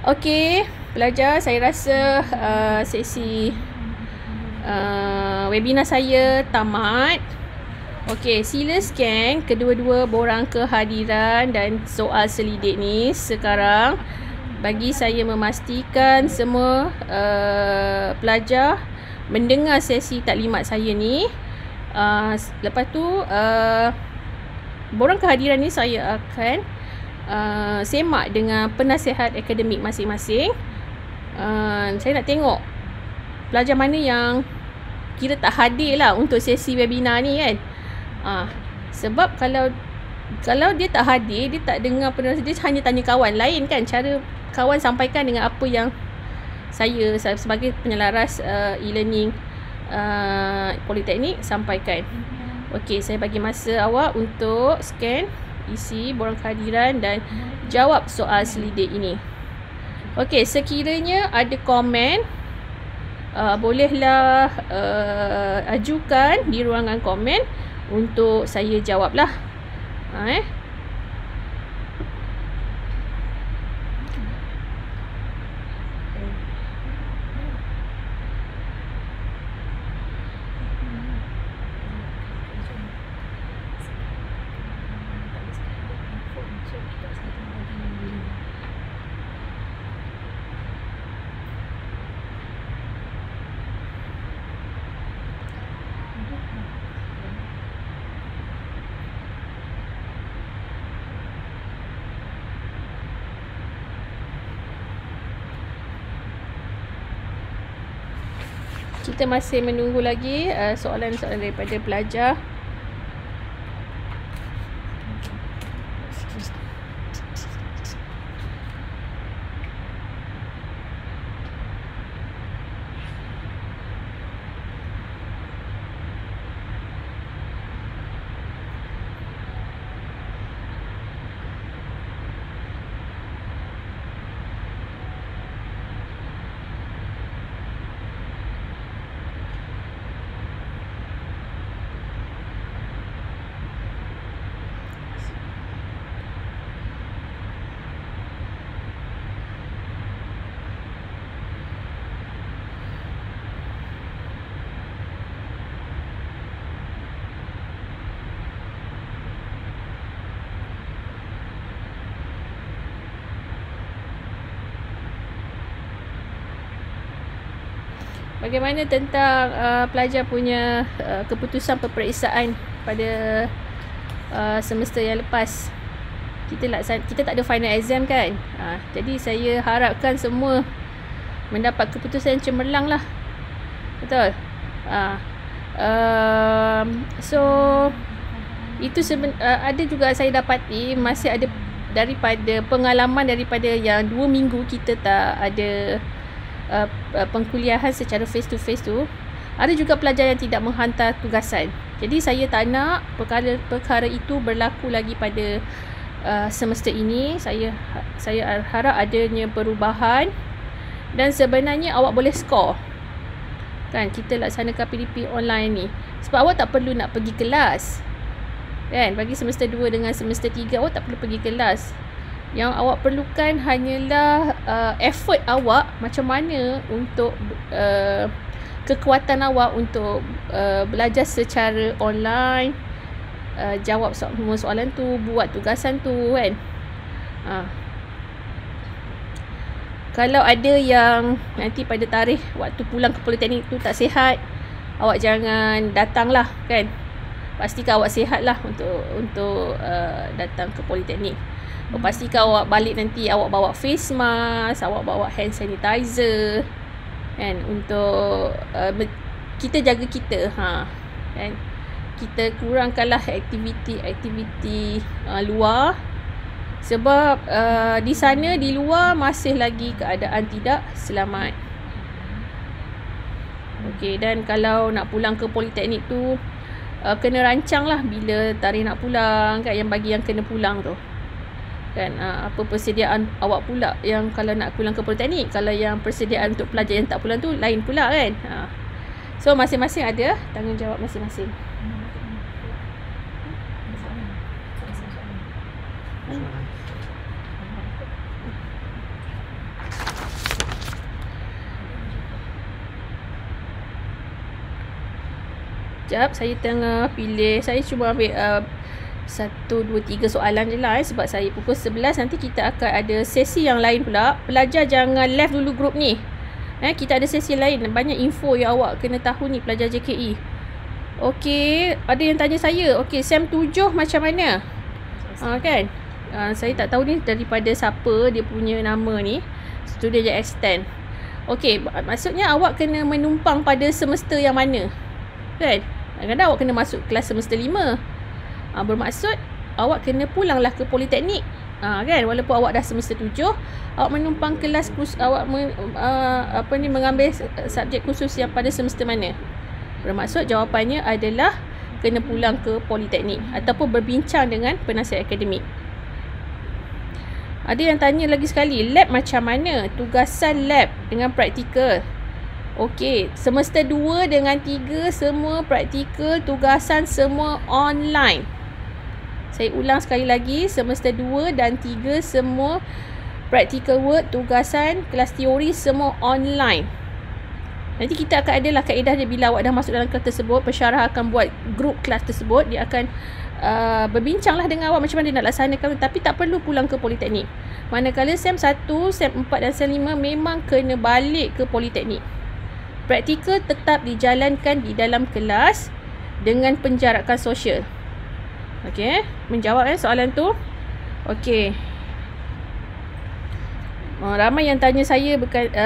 Okey, pelajar, saya rasa sesi webinar saya tamat. Okey, sila scan kedua-dua borang kehadiran dan soal selidik ni sekarang, bagi saya memastikan semua pelajar mendengar sesi taklimat saya ni. Lepas tu borang kehadiran ni saya akan semak dengan penasihat akademik masing-masing. Saya nak tengok pelajar mana yang kira tak hadir lah untuk sesi webinar ni, kan. Sebab kalau dia tak hadir, dia tak dengar penjelasan, dia hanya tanya kawan lain, kan. Cara kawan sampaikan dengan apa yang saya sebagai penyelaras e-learning Politeknik sampaikan. Okey, saya bagi masa awak untuk scan isi borang kehadiran dan jawab soal selidik ini. Okey, sekiranya ada komen, bolehlah ajukan di ruangan komen untuk saya jawab lah. Kita masih menunggu lagi soalan-soalan daripada pelajar. Bagaimana tentang pelajar punya keputusan peperiksaan pada semester yang lepas? Kita tak ada final exam, kan? Jadi saya harapkan semua mendapat keputusan yang cemerlang lah. Betul? So itu ada juga saya dapati masih ada daripada pengalaman daripada yang 2 minggu kita tak ada pengkuliahan secara face to face tu, ada juga pelajar yang tidak menghantar tugasan. Jadi saya tak nak perkara itu berlaku lagi pada semester ini. Saya harap adanya perubahan, dan sebenarnya awak boleh skor kan kita laksanakan PDP online ni, sebab awak tak perlu nak pergi kelas kan. Bagi semester 2 dengan semester 3 awak tak perlu pergi kelas. Yang awak perlukan hanyalah effort awak, macam mana untuk kekuatan awak untuk belajar secara online, jawab semua soalan tu, buat tugasan tu kan. Kalau ada yang nanti pada tarikh waktu pulang ke politeknik tu tak sihat, awak jangan datang lah kan. Pastikan awak sihat lah untuk datang ke politeknik. Pastikan awak balik nanti awak bawa face mask, awak bawa hand sanitizer kan, untuk kita jaga kita kan. Kita kurangkanlah aktiviti luar, sebab di sana di luar masih lagi keadaan tidak selamat. Okey, dan kalau nak pulang ke politeknik tu kena rancang lah bila tarikh nak pulang kan, yang bagi yang kena pulang tu kan. Apa persediaan awak pula yang kalau nak pulang ke politeknik. Kalau yang persediaan untuk pelajar yang tak pulang tu lain pula kan. So masing-masing ada tanggungjawab masing-masing. Sekejap, saya tengah pilih. Saya cuba ambil 1, 2, 3 soalan je lah sebab saya pukul 11 nanti kita akan ada sesi yang lain pula. Pelajar jangan left dulu grup ni. Kita ada sesi lain, banyak info yang awak kena tahu ni pelajar JKE. Okey, ada yang tanya saya, okey SEM 7 macam mana? Kan? Saya tak tahu ni daripada siapa dia punya nama ni. Student je extend. Okey, maksudnya awak kena menumpang pada semester yang mana? Kan? Kadang-kadang awak kena masuk kelas semester 5. Bermaksud awak kena pulanglah ke politeknik. Kan? Walaupun awak dah semester 7, awak menumpang kelas awak mengambil subjek khusus yang pada semester mana? Bermaksud jawapannya adalah kena pulang ke politeknik ataupun berbincang dengan penasihat akademik. Ada yang tanya lagi sekali, lab macam mana? Tugasan lab dengan praktikal. Okey, semester 2 dengan 3 semua praktikal, tugasan semua online. Saya ulang sekali lagi, semester 2 dan 3 semua practical work, tugasan, kelas teori semua online. Nanti kita akan adalah kaedah dia, bila awak dah masuk dalam kelas tersebut, pensyarah akan buat grup kelas tersebut. Dia akan berbincanglah dengan awak macam mana dia nak laksanakan, tapi tak perlu pulang ke politeknik. Manakala SEM 1, SEM 4 dan SEM 5 memang kena balik ke politeknik. Praktikal tetap dijalankan di dalam kelas dengan penjarakan sosial. Okey, menjawab soalan tu. Okey. Ramai yang tanya saya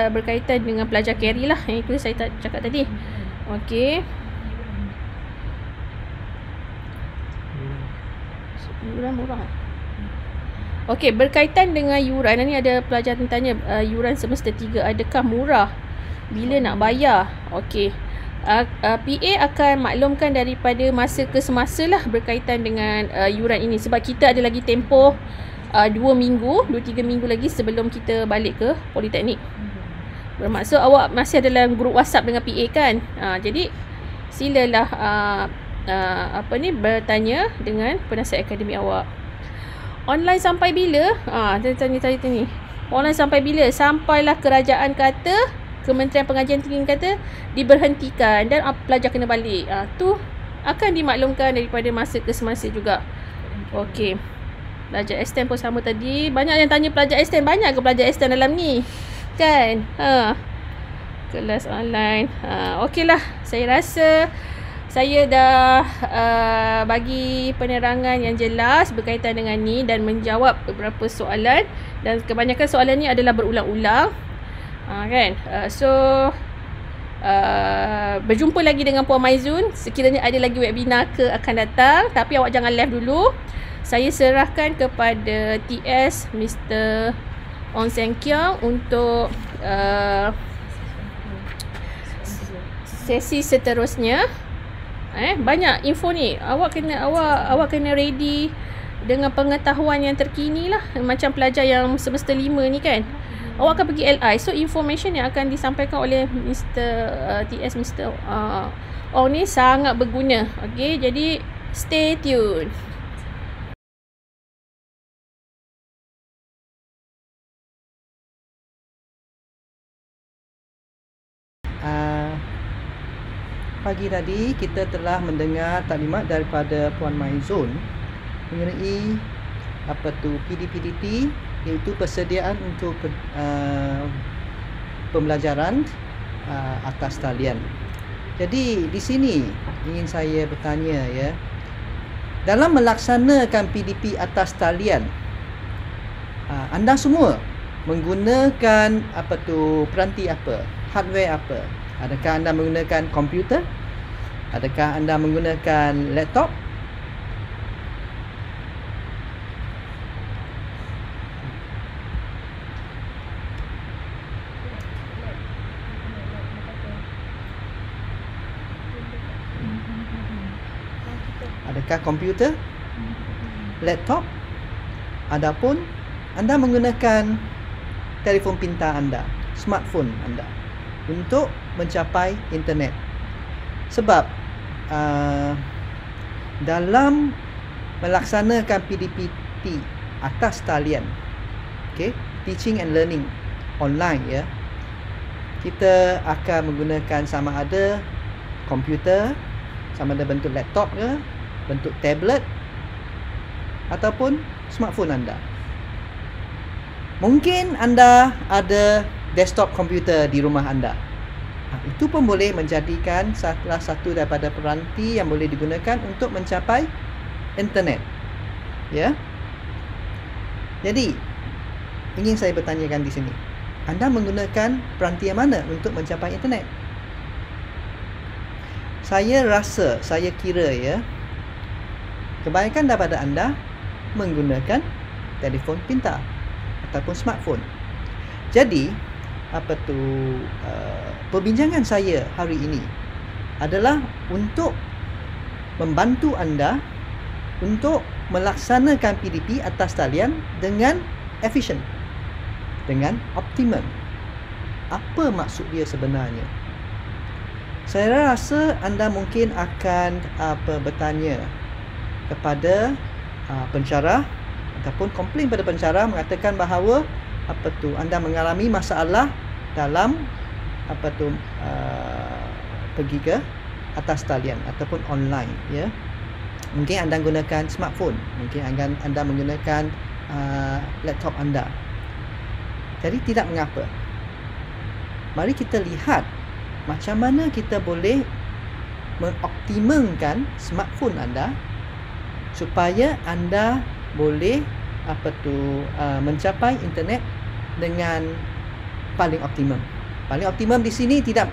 berkaitan dengan pelajar carry lah. Itu saya tak cakap tadi. Okey. Yuran murah. Okey, berkaitan dengan yuran. Ini ada pelajar yang tanya yuran semester 3 adakah murah? Bila nak bayar? Okey. PA akan maklumkan daripada masa ke semasa lah berkaitan dengan yuran ini. Sebab kita ada lagi tempoh 2 minggu, 2-3 minggu lagi sebelum kita balik ke politeknik. Bermaksud awak masih ada dalam grup WhatsApp dengan PA kan? Jadi silalah bertanya dengan penasihat akademik awak. Online sampai bila? Dia tanya ni. Online sampai bila? Sampailah kerajaan kata, Kementerian Pengajian Tinggi kata diberhentikan dan pelajar kena balik. Tu akan dimaklumkan daripada masa ke semasa juga. Okey. Pelajar extend pun sama tadi. Banyak yang tanya pelajar extend. Banyak ke pelajar extend dalam ni? Kan? Kelas online. Okeylah. Saya rasa saya dah bagi penerangan yang jelas berkaitan dengan ni dan menjawab beberapa soalan. Dan kebanyakan soalan ni adalah berulang-ulang. Kan? Berjumpa lagi dengan Puan Maizun. Sekiranya ada lagi webinar akan datang. Tapi awak jangan left dulu. saya serahkan kepada TS Mr. Ong Seng Kiong untuk sesi seterusnya. Banyak info ni. Awak kena ready dengan pengetahuan yang terkini lah. Macam pelajar yang semester 5 ni kan. Awak akan pergi LI. So information yang akan disampaikan oleh TS Mr. Ong ni sangat berguna. Okay, jadi stay tune. Pagi tadi kita telah mendengar taklimat daripada Puan Maizun mengenai PDPDT, iaitu persediaan untuk pembelajaran atas talian. Jadi di sini ingin saya bertanya ya, dalam melaksanakan PDP atas talian, anda semua menggunakan peranti apa, hardware apa? Adakah anda menggunakan komputer? Adakah anda menggunakan laptop? Adakah komputer? Laptop? Adapun anda menggunakan telefon pintar anda, smartphone anda untuk mencapai internet. Sebab dalam melaksanakan PDPT atas talian, okay, teaching and learning online ya, kita akan menggunakan sama ada komputer, sama ada bentuk laptop ke, bentuk tablet ataupun smartphone anda. Mungkin anda ada desktop komputer di rumah anda. Itu pun boleh menjadikan salah satu daripada peranti yang boleh digunakan untuk mencapai internet. Ya. Jadi, ingin saya bertanyakan di sini. Anda menggunakan peranti yang mana untuk mencapai internet? Saya rasa, saya kira ya, kebanyakan daripada anda menggunakan telefon pintar ataupun smartphone. Jadi, perbincangan saya hari ini adalah untuk membantu anda untuk melaksanakan PDP atas talian dengan efisien, dengan optimum. Apa maksud dia sebenarnya? Saya rasa anda mungkin akan bertanya kepada pensyarah ataupun komplain pada pensyarah mengatakan bahawa anda mengalami masalah dalam pergi ke atas talian ataupun online ya. Mungkin anda menggunakan smartphone, mungkin anda menggunakan laptop anda. Jadi tidak mengapa. Mari kita lihat macam mana kita boleh mengoptimumkan smartphone anda supaya anda boleh mencapai internet dengan paling optimum. Paling optimum di sini tidak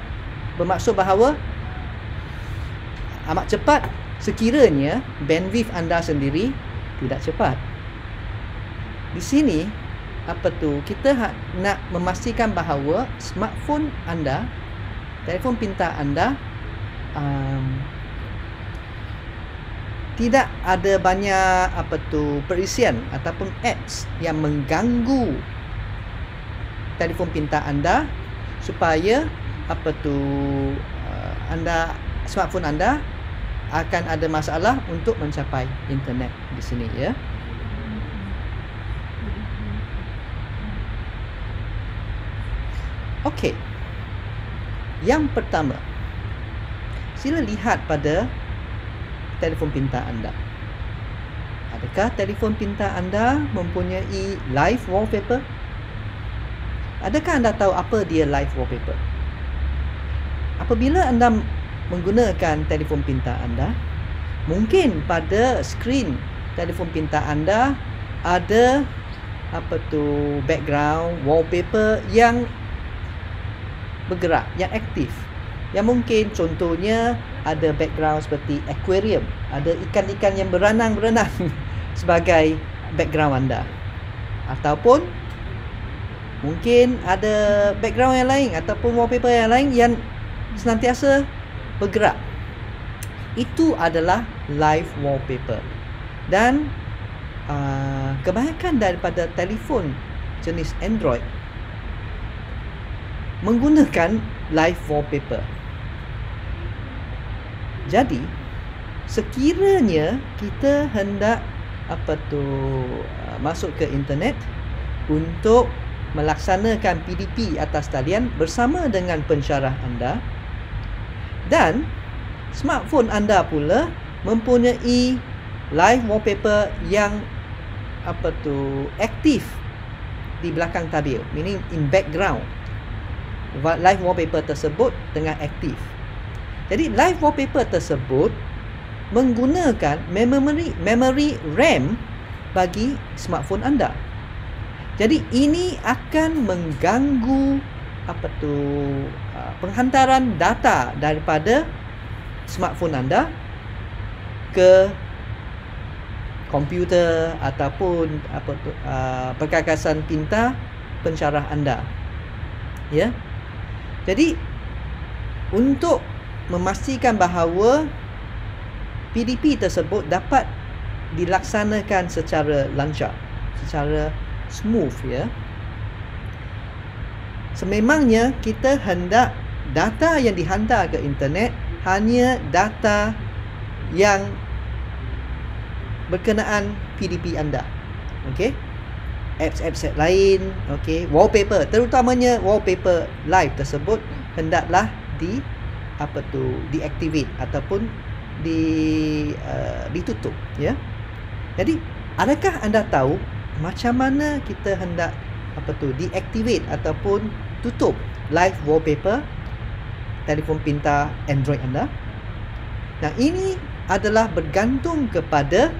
bermaksud bahawa amat cepat sekiranya bandwidth anda sendiri tidak cepat. Di sini kita nak memastikan bahawa smartphone anda, telefon pintar anda tidak ada banyak perisian ataupun apps yang mengganggu telefon pintar anda supaya smartphone anda akan ada masalah untuk mencapai internet di sini ya. Okey. Yang pertama, sila lihat pada telefon pintar anda. Adakah telefon pintar anda mempunyai live wallpaper? Adakah anda tahu apa dia live wallpaper? Apabila anda menggunakan telefon pintar anda, mungkin pada skrin telefon pintar anda ada background wallpaper yang bergerak, yang aktif. Yang mungkin contohnya ada background seperti aquarium, ada ikan-ikan yang berenang-berenang sebagai background anda, ataupun mungkin ada background yang lain ataupun wallpaper yang lain yang senantiasa bergerak. Itu adalah live wallpaper. Dan kebanyakan daripada telefon jenis Android menggunakan live wallpaper. Jadi sekiranya kita hendak masuk ke internet untuk melaksanakan PDP atas talian bersama dengan pensyarah anda, dan smartphone anda pula mempunyai live wallpaper yang aktif di belakang tabir, meaning in background, live wallpaper tersebut tengah aktif. Jadi live wallpaper tersebut menggunakan memory RAM bagi smartphone anda. Jadi ini akan mengganggu penghantaran data daripada smartphone anda ke komputer ataupun perkakasan pintar pensyarah anda. Ya. Jadi untuk memastikan bahawa PDP tersebut dapat dilaksanakan secara lancar, secara smooth, ya. Sememangnya kita hendak data yang dihantar ke internet hanya data yang berkenaan PDP anda. Okey. Apps lain, okey, wallpaper, terutamanya wallpaper live tersebut hendaklah deactivate ataupun ditutup, ya. Jadi, adakah anda tahu macam mana kita hendak deactivate ataupun tutup live wallpaper telefon pintar Android anda? Nah, ini adalah bergantung kepada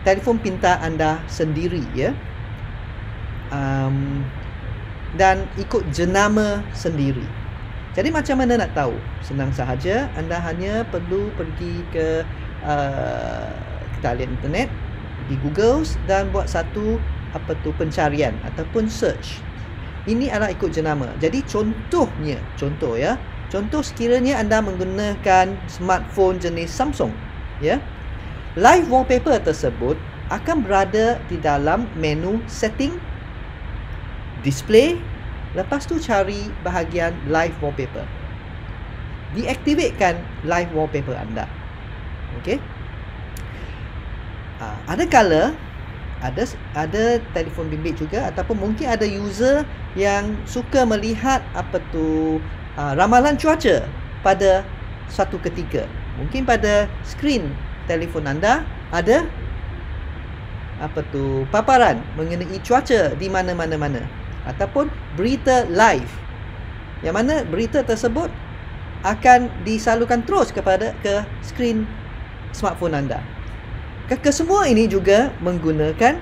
telefon pintar anda sendiri, ya. Dan ikut jenama sendiri. Jadi macam mana nak tahu? Senang sahaja, anda hanya perlu pergi ke talian internet, di Google, dan buat satu pencarian ataupun search. Ini adalah ikut jenama. Jadi contoh sekiranya anda menggunakan smartphone jenis Samsung, ya. Live wallpaper tersebut akan berada di dalam menu setting, display, lepas tu cari bahagian live wallpaper. Deactivatekan live wallpaper anda. Okey. Ada kala ada telefon bimbit juga, ataupun mungkin ada user yang suka melihat ramalan cuaca pada satu ketika. Mungkin pada skrin telefon anda ada paparan mengenai cuaca di mana-mana, ataupun berita live, yang mana berita tersebut akan disalurkan terus ke skrin smartphone anda. Kesemua ini juga menggunakan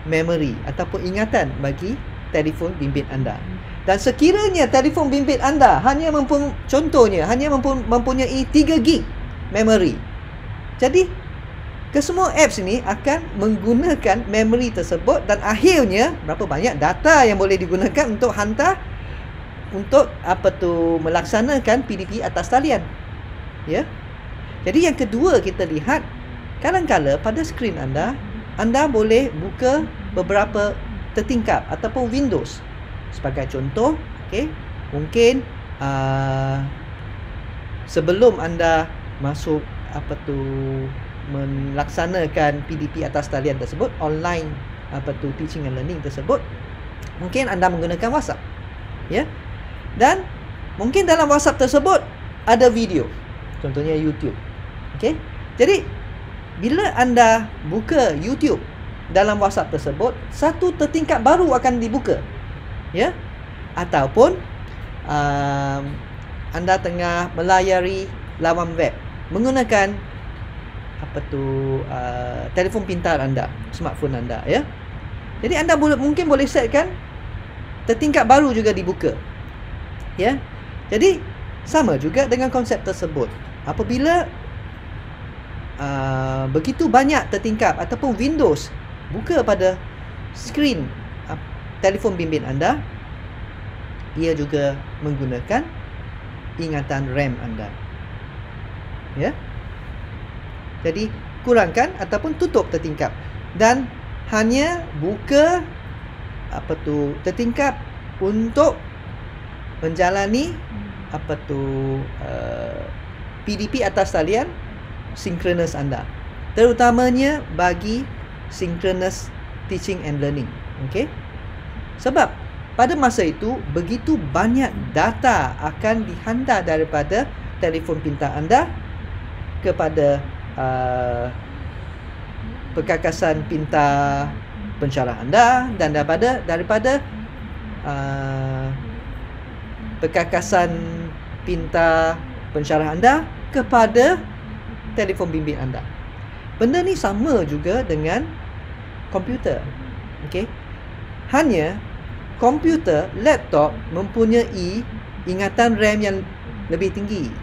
memori ataupun ingatan bagi telefon bimbit anda. Dan sekiranya telefon bimbit anda hanya mempunyai 3 gig memori, jadi kesemua apps ini akan menggunakan memori tersebut, dan akhirnya berapa banyak data yang boleh digunakan untuk hantar, untuk melaksanakan PDP atas talian, ya. Jadi yang kedua kita lihat, kadang-kala pada skrin anda boleh buka beberapa tertingkap ataupun windows. Sebagai contoh, okey, mungkin sebelum anda masuk melaksanakan PDP atas talian tersebut, online teaching and learning tersebut, mungkin anda menggunakan WhatsApp, ya. Dan mungkin dalam WhatsApp tersebut ada video, contohnya YouTube. Okey. Jadi bila anda buka YouTube dalam WhatsApp tersebut, satu tertingkap baru akan dibuka, ya. Ataupun anda tengah melayari laman web menggunakan telefon pintar anda, smartphone anda, ya. Jadi anda mungkin boleh setkan tertingkap baru juga dibuka, ya. Jadi sama juga dengan konsep tersebut. Apabila begitu banyak tertingkap ataupun Windows buka pada skrin telefon bimbit anda, ia juga menggunakan ingatan RAM anda. Ya. Jadi kurangkan ataupun tutup tertingkap dan hanya buka tertingkap untuk menjalani PDP atas talian synchronous anda, terutamanya bagi synchronous teaching and learning. Okey, sebab pada masa itu begitu banyak data akan dihantar daripada telefon pintar anda kepada perkakasan pintar pensyarah anda dan daripada perkakasan pintar pensyarah anda kepada telefon bimbit anda. Benda ni sama juga dengan komputer. Okey. Hanya komputer, laptop mempunyai ingatan RAM yang lebih tinggi.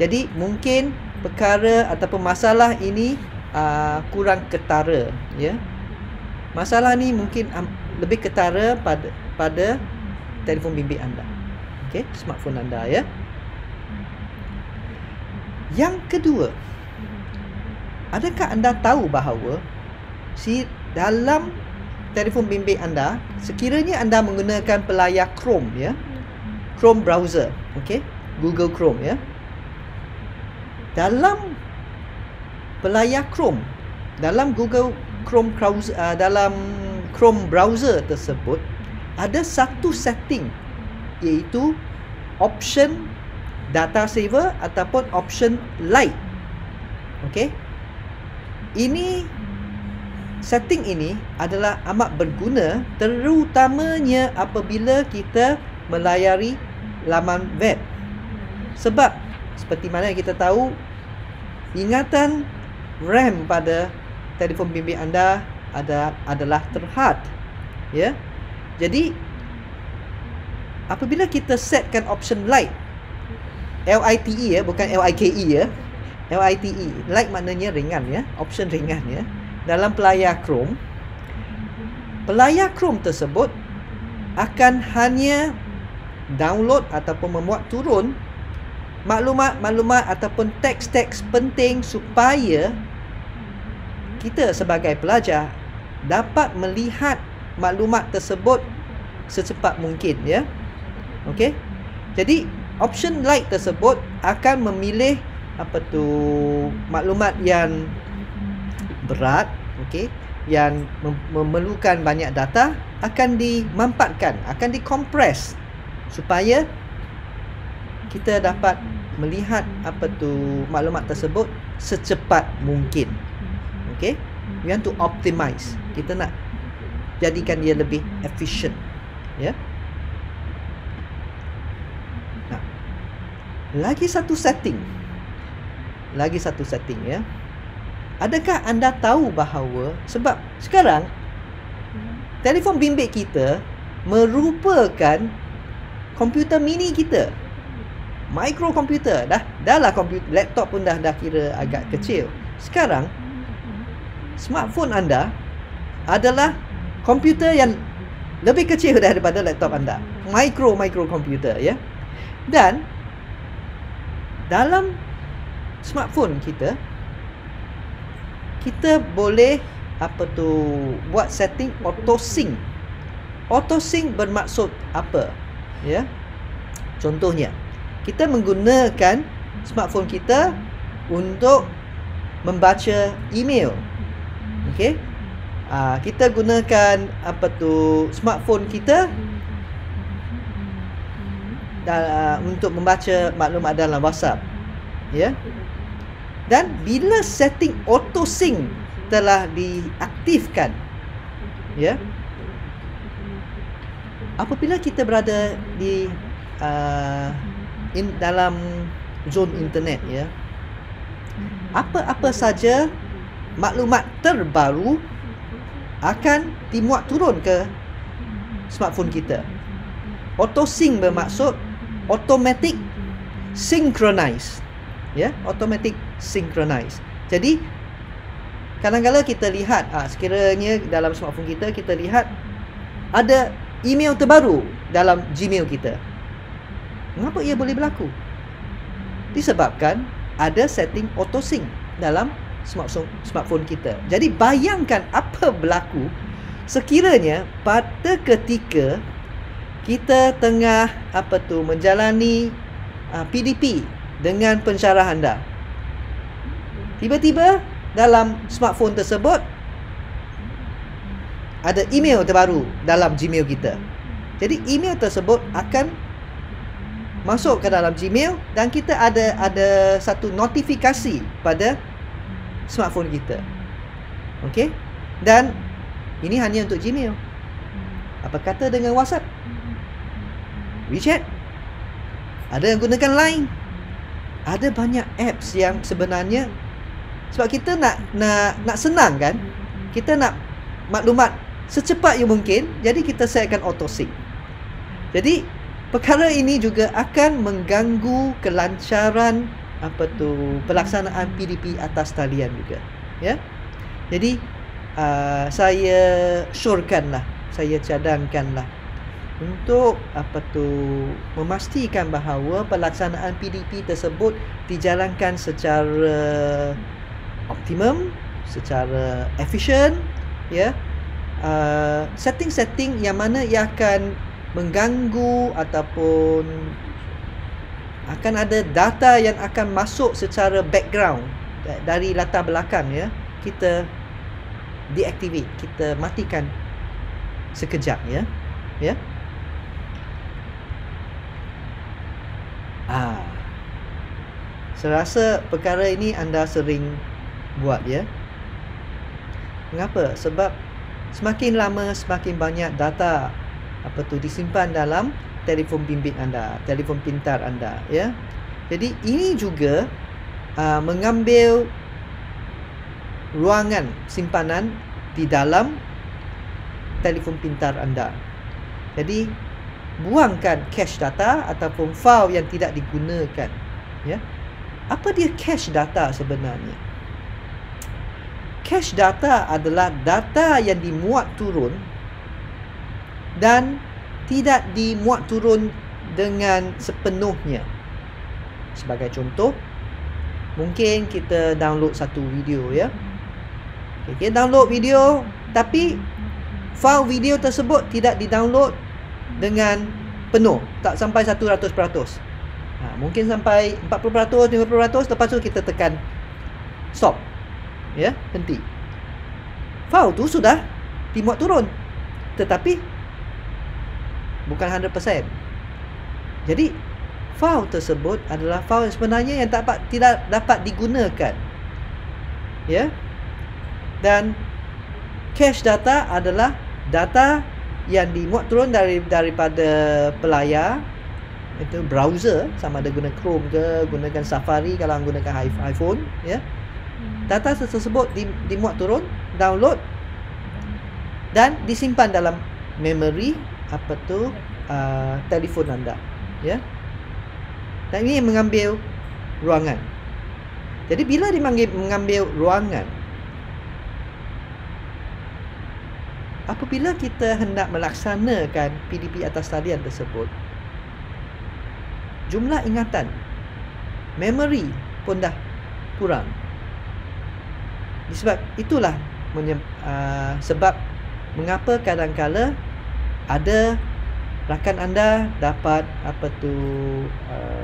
Jadi mungkin perkara ataupun masalah ini kurang ketara, ya. Masalah ni mungkin lebih ketara pada telefon bimbit anda. Okey, smartphone anda, ya. Yang kedua, adakah anda tahu bahawa dalam telefon bimbit anda, sekiranya anda menggunakan pelayar Chrome, ya, Chrome browser, okey, Google Chrome, ya, dalam pelayar Chrome, dalam Google Chrome browser, dalam Chrome browser tersebut ada satu setting, iaitu option data saver ataupun option light. Okey, setting ini adalah amat berguna, terutamanya apabila kita melayari laman web. Sebab seperti mana yang kita tahu, ingatan RAM pada telefon bimbit anda adalah terhad, ya. Jadi apabila kita setkan option light, LITE, ya, bukan LIKE, ya, LITE, light maknanya ringan, ya, option ringan, ya, dalam pelayar Chrome tersebut akan hanya download ataupun memuat turun maklumat-maklumat ataupun teks-teks penting supaya kita sebagai pelajar dapat melihat maklumat tersebut secepat mungkin, ya. Okey. Jadi option light tersebut akan memilih maklumat yang berat, okey, yang memerlukan banyak data, akan dimampatkan, akan dikompres supaya kita dapat melihat maklumat tersebut secepat mungkin. Okey, we want to optimize. Kita nak jadikan dia lebih efisien, ya. Nah, lagi satu setting, ya. Adakah anda tahu bahawa sebab sekarang telefon bimbit kita merupakan komputer mini kita, microkomputer. Dahlah komputer, laptop pun dah kira agak kecil. Sekarang smartphone anda adalah komputer yang lebih kecil daripada laptop anda, microkomputer, ya. Dan dalam smartphone kita boleh buat setting auto sync. Auto sync bermaksud apa, ya? Contohnya, kita menggunakan smartphone kita untuk membaca email. Okey. Kita gunakan smartphone kita untuk membaca maklumat dalam WhatsApp, ya. Dan bila setting auto sync telah diaktifkan, ya, apabila kita berada di dalam zon internet, ya, apa-apa saja maklumat terbaru akan dimuat turun ke smartphone kita. Auto sync bermaksud automatic synchronize, ya, automatic synchronize. Jadi kadang-kadang kita lihat sekiranya dalam smartphone kita, kita lihat ada email terbaru dalam Gmail kita. Mengapa ia boleh berlaku? Disebabkan ada setting auto sync dalam smartphone kita. Jadi bayangkan apa berlaku sekiranya pada ketika kita tengah menjalani PDP dengan pensyarah anda. Tiba-tiba dalam smartphone tersebut ada email terbaru dalam Gmail kita. Jadi email tersebut akan masuk ke dalam Gmail dan kita ada satu notifikasi pada smartphone kita. Okey? Dan ini hanya untuk Gmail. Apa kata dengan WhatsApp? WeChat? Ada yang gunakan Line? Ada banyak apps yang sebenarnya sebab kita nak senang kan? Kita nak maklumat secepat yang mungkin, jadi kita setkan auto sync. Jadi perkara ini juga akan mengganggu kelancaran pelaksanaan PDP atas talian juga, ya. Jadi saya syorkanlah, saya cadangkanlah untuk memastikan bahawa pelaksanaan PDP tersebut dijalankan secara optimum, secara efisien, ya. Setting-setting yang mana ia akan mengganggu ataupun akan ada data yang akan masuk secara background dari latar belakang, ya, kita deactivate, kita matikan sekejap, ya. Ya. Saya rasa perkara ini anda sering buat, ya. Mengapa? Sebab semakin lama semakin banyak data disimpan dalam telefon bimbit anda, telefon pintar anda, ya. Jadi ini juga mengambil ruangan simpanan di dalam telefon pintar anda. Jadi buangkan cache data ataupun file yang tidak digunakan, ya. Apa dia cache data sebenarnya? Cache data adalah data yang dimuat turun dan tidak dimuat turun dengan sepenuhnya. Sebagai contoh, mungkin kita download satu video, ya. Kita download video, tapi file video tersebut tidak di-download dengan penuh, tak sampai 100%. Mungkin sampai 40%, 50%, lepas tu kita tekan stop, ya, henti. File tu sudah dimuat turun, tetapi bukan 100%. Jadi file tersebut adalah file yang sebenarnya yang tidak dapat digunakan, ya. Dan cache data adalah data yang dimuat turun daripada pelayar, itu browser, sama ada guna Chrome ke, gunakan Safari kalau gunakan iPhone, ya. Data tersebut dimuat turun, download dan disimpan dalam memori telefon anda, ya. Dan ini mengambil ruangan. Jadi bila dia mengambil ruangan, apabila kita hendak melaksanakan PDP atas talian tersebut, jumlah ingatan, memori pun dah kurang. Sebab itulah sebab mengapa kadang-kala ada rakan anda dapat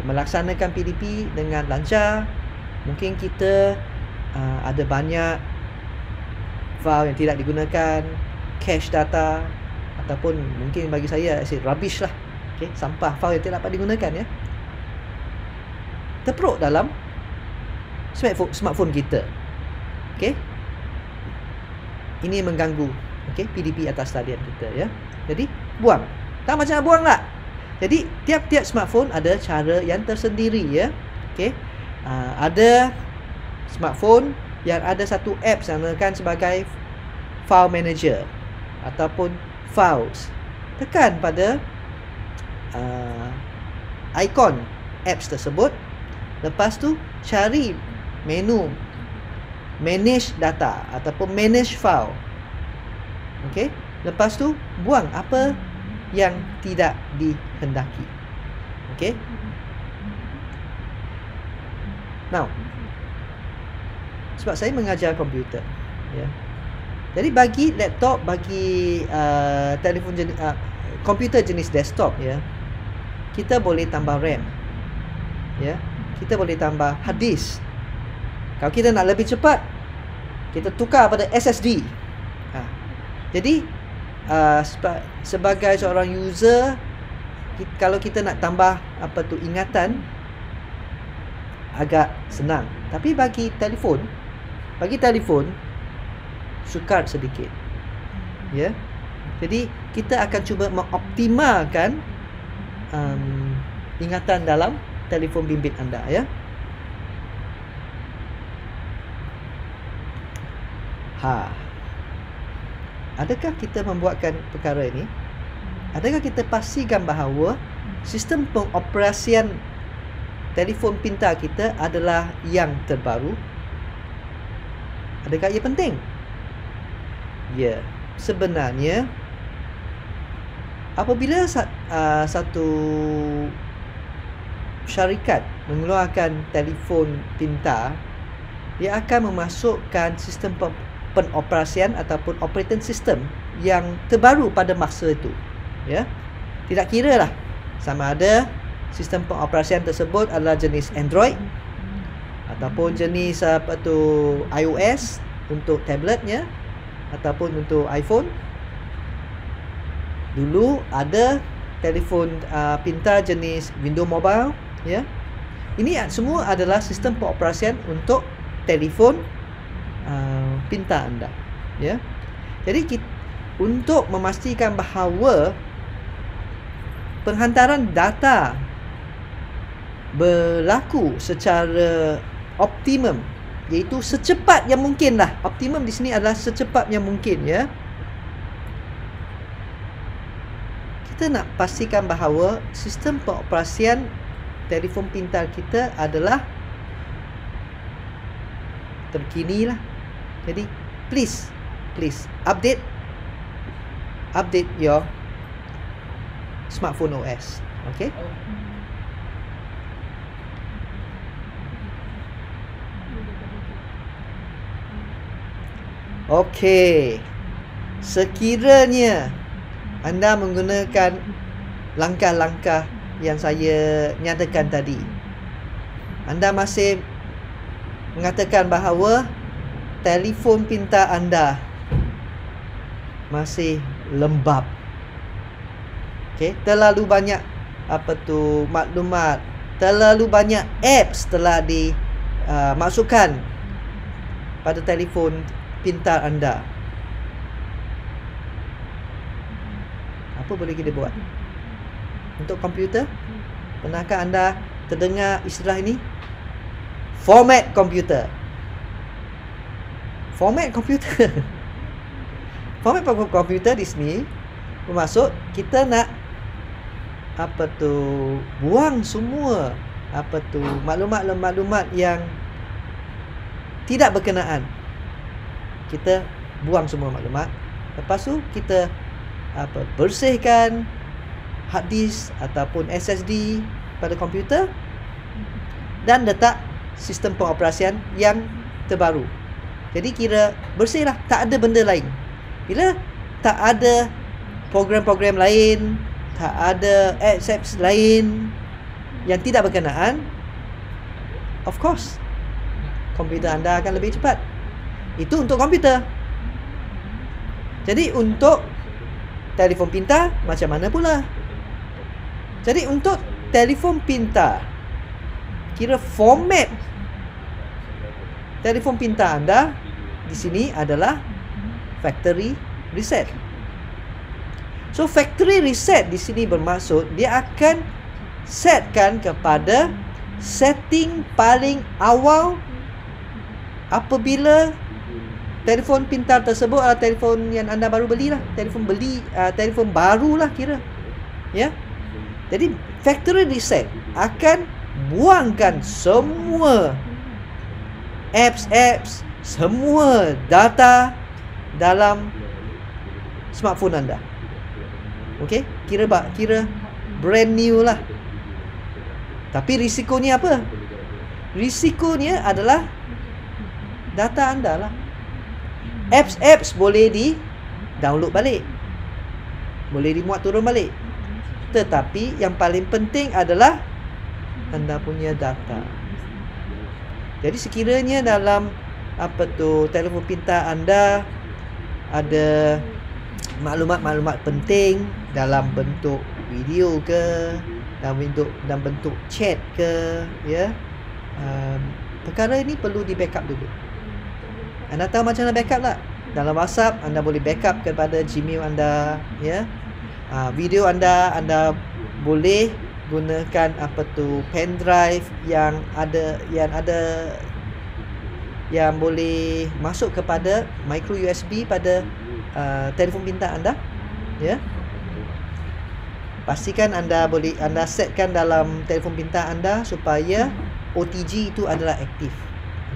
melaksanakan PDP dengan lancar. Mungkin kita ada banyak file yang tidak digunakan, cache data, ataupun mungkin bagi saya rubbish lah, okay, sampah file yang tidak dapat digunakan, ya, terperuk dalam smartphone kita. Okay, ini mengganggu, okay, PDP atas talian kita, ya. Jadi buang. Tak macam nak buang tak? Jadi tiap-tiap smartphone ada cara yang tersendiri, ya. Okay, ada smartphone yang ada satu apps yang dinamakan sebagai file manager ataupun files. Tekan pada ikon apps tersebut, lepas tu cari menu manage data ataupun manage file. Okey, lepas tu buang apa yang tidak dihendaki. Okey. Now, sebab saya mengajar komputer, ya. Jadi bagi laptop, bagi telefon jenis komputer jenis desktop, ya, kita boleh tambah RAM, ya, kita boleh tambah hard disk. Kalau kita nak lebih cepat, kita tukar pada SSD. Jadi sebagai seorang user, kalau kita nak tambah ingatan, agak senang. Tapi bagi telefon sukar sedikit, ya. Jadi kita akan cuba mengoptimalkan ingatan dalam telefon bimbit anda, ya. Adakah kita membuatkan perkara ini? Adakah kita pastikan bahawa sistem pengoperasian telefon pintar kita adalah yang terbaru? Adakah ia penting? Ya, sebenarnya apabila satu syarikat mengeluarkan telefon pintar, dia akan memasukkan sistem pengoperasian ataupun operating system yang terbaru pada masa itu, ya. Tidak kira lah sama ada sistem pengoperasian tersebut adalah jenis Android ataupun jenis iOS untuk tabletnya ataupun untuk iPhone. Dulu ada telefon pintar jenis Windows Mobile, ya. Ini semua adalah sistem pengoperasian untuk telefon pintar anda, ya. Jadi untuk memastikan bahawa penghantaran data berlaku secara optimum, iaitu secepat yang mungkin lah. Optimum di sini adalah secepat yang mungkin, ya. Kita nak pastikan bahawa sistem pengoperasian telefon pintar kita adalah terkini lah. Jadi please update your smartphone OS. Okay. Okey. Sekiranya anda menggunakan langkah-langkah yang saya nyatakan tadi, anda masih mengatakan bahawa telefon pintar anda masih lembab, okey, terlalu banyak maklumat, terlalu banyak apps telah dimasukkan pada telefon pintar anda, apa boleh kita buat untuk komputer? Pernahkah anda terdengar istilah ini? Format komputer. Format komputer. Format komputer di sini bermaksud kita nak buang semua maklumat yang tidak berkenaan. Kita buang semua maklumat. Lepas tu kita bersihkan hard disk ataupun SSD pada komputer dan letak sistem pengoperasian yang terbaru. Jadi kira bersih lah, tak ada benda lain. Bila tak ada program-program lain, tak ada apps lain yang tidak berkenaan, of course komputer anda akan lebih cepat. Itu untuk komputer. Jadi untuk telefon pintar macam mana pula? Jadi untuk telefon pintar, kira format telefon pintar anda di sini adalah factory reset. So factory reset di sini bermaksud dia akan setkan kepada setting paling awal apabila telefon pintar tersebut adalah telefon yang anda baru belilah, telefon barulah kira, ya. Jadi factory reset akan buangkan semua apps semua data dalam smartphone anda. Okey, kira brand new lah. Tapi risikonya apa? Risikonya adalah data anda lah. Apps boleh di-download balik, boleh dimuat turun balik. Tetapi yang paling penting adalah anda punya data. Jadi sekiranya dalam telefon pintar anda ada maklumat-maklumat penting dalam bentuk video ke, dalam bentuk chat ke, ya, perkara ini perlu di backup dulu. Anda tahu macam mana backup tak? Dalam WhatsApp anda boleh backup kepada Gmail anda, ya. Video anda boleh gunakan pen drive yang boleh masuk kepada micro USB pada telefon pintar anda, ya. Pastikan anda setkan dalam telefon pintar anda supaya OTG itu adalah aktif.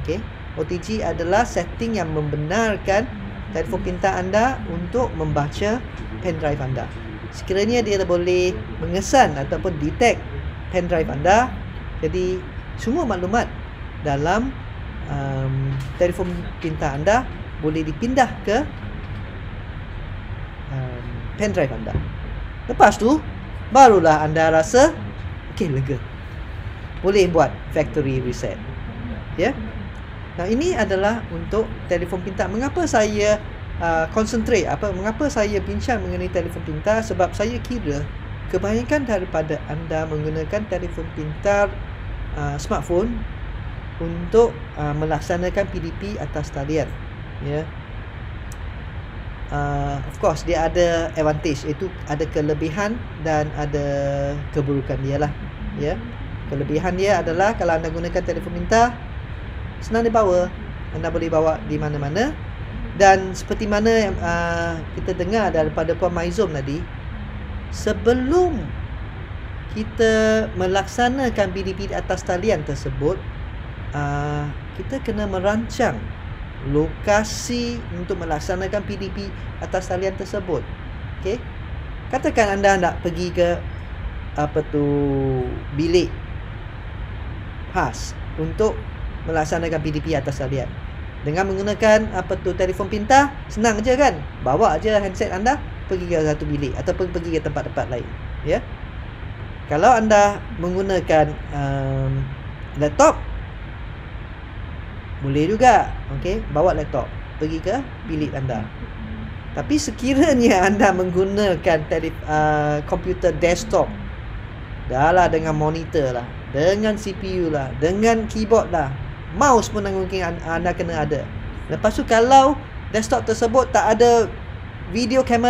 Okey, OTG adalah setting yang membenarkan telefon pintar anda untuk membaca pen drive anda. Sekiranya dia boleh mengesan ataupun detect pen drive anda, jadi semua maklumat dalam telefon pintar anda boleh dipindah ke pen drive anda. Lepas tu barulah anda rasa okey, lega, boleh buat factory reset, ya. Nah, ini adalah untuk telefon pintar. Mengapa saya mengapa saya bincang mengenai telefon pintar? Sebab saya kira kebanyakan daripada anda menggunakan telefon pintar smartphone untuk melaksanakan PDP atas talian, ya. Of course dia ada advantage, iaitu ada kelebihan dan ada keburukan dia lah, ya. Kelebihan dia adalah kalau anda gunakan telefon pintar, senang dibawa, anda boleh bawa di mana-mana. Dan seperti mana yang kita dengar daripada Puan Maizum tadi, sebelum kita melaksanakan PDP di atas talian tersebut, kita kena merancang lokasi untuk melaksanakan PDP atas talian tersebut. Okey, katakan anda nak pergi ke bilik khas untuk melaksanakan PDP atas talian dengan menggunakan telefon pintar. Senang je kan, bawa je handset anda pergi ke satu bilik ataupun pergi ke tempat-tempat lain, ya. Kalau anda menggunakan laptop, boleh juga, okey, bawa laptop pergi ke bilik anda. Tapi sekiranya anda menggunakan komputer desktop, dah lah dengan monitor lah, dengan CPU lah, dengan keyboard lah, mouse pun mungkin anda kena ada. Lepas tu kalau desktop tersebut tak ada video cam,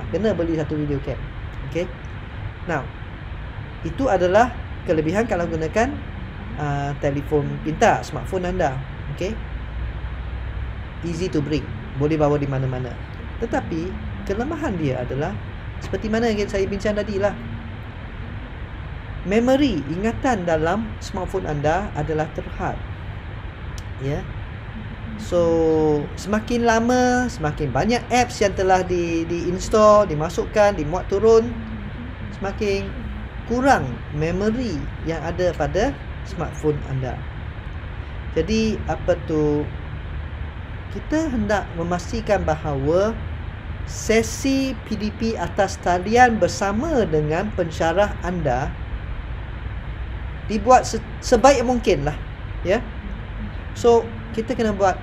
kena beli satu video cam. Okey. Now, itu adalah kelebihan kalau gunakan telefon pintar, smartphone anda. Okey, easy to bring, boleh bawa di mana-mana. Tetapi kelemahan dia adalah seperti mana yang saya bincang tadi lah, memori, ingatan dalam smartphone anda adalah terhad, ya. So semakin lama, semakin banyak apps yang telah di-install, dimasukkan, dimuat turun, semakin kurang memori yang ada pada smartphone anda. Jadi kita hendak memastikan bahawa sesi PDP atas talian bersama dengan pensyarah anda dibuat sebaik mungkin lah, ya. So kita kena buat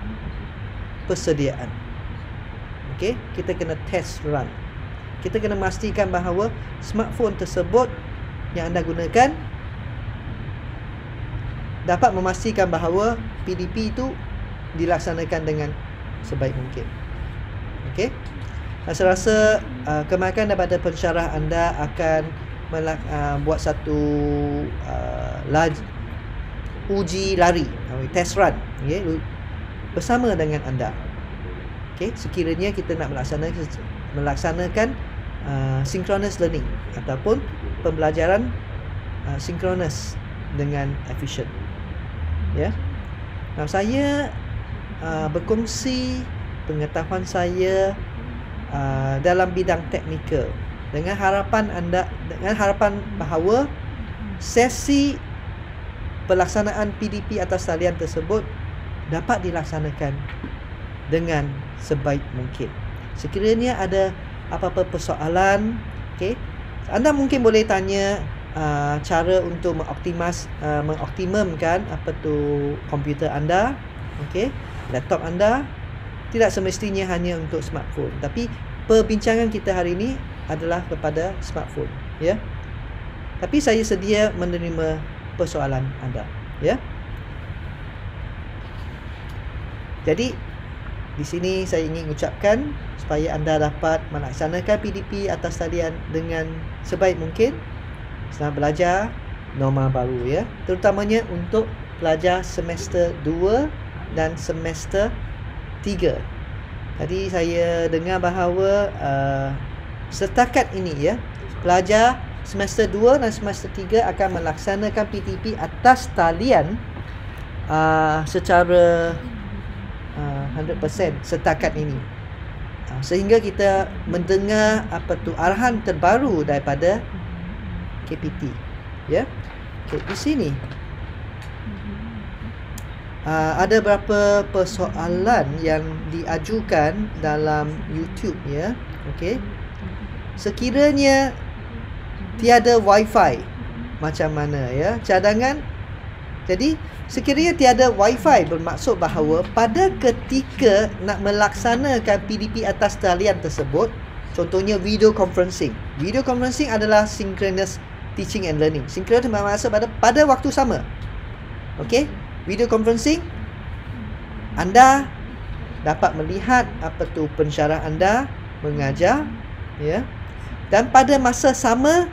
persediaan. Okey, kita kena test run. Kita kena memastikan bahawa smartphone tersebut yang anda gunakan dapat memastikan bahawa PDP itu dilaksanakan dengan sebaik mungkin. Okey, saya rasa kemakan daripada pensyarah anda akan buat satu uji lari, test run, okay, bersama dengan anda. Okey, sekiranya kita nak melaksanakan synchronous learning ataupun pembelajaran synchronous dengan efficient, ya. Nah, saya berkongsi pengetahuan saya dalam bidang teknikal dengan harapan bahawa sesi pelaksanaan PDP atas talian tersebut dapat dilaksanakan dengan sebaik mungkin. Sekiranya ada apa-apa persoalan, okey, anda mungkin boleh tanya cara untuk mengoptimumkan komputer anda, okey, laptop anda. Tidak semestinya hanya untuk smartphone, tapi perbincangan kita hari ini adalah kepada smartphone, ya. Tapi saya sedia menerima persoalan anda, ya. Jadi di sini saya ingin ucapkan supaya anda dapat melaksanakan PDP atas talian dengan sebaik mungkin. Selamat belajar norma baru, ya. Terutamanya untuk pelajar semester 2 dan semester 3. Tadi saya dengar bahawa setakat ini, ya, pelajar semester 2 dan semester 3 akan melaksanakan PDP atas talian secara 100% setakat ini. Sehingga kita mendengar arahan terbaru daripada KPT, ya. Okay, di sini ada beberapa persoalan yang diajukan dalam YouTube, ya. Okey. Sekiranya tiada wifi, macam mana, ya, cadangan. Jadi sekiranya tiada wifi bermaksud bahawa pada ketika nak melaksanakan PDP atas talian tersebut, contohnya video conferencing. Video conferencing adalah synchronous teaching and learning. Synchronous bermaksud pada waktu sama. Okey, video conferencing, anda dapat melihat pensyarah anda mengajar, ya. Dan pada masa sama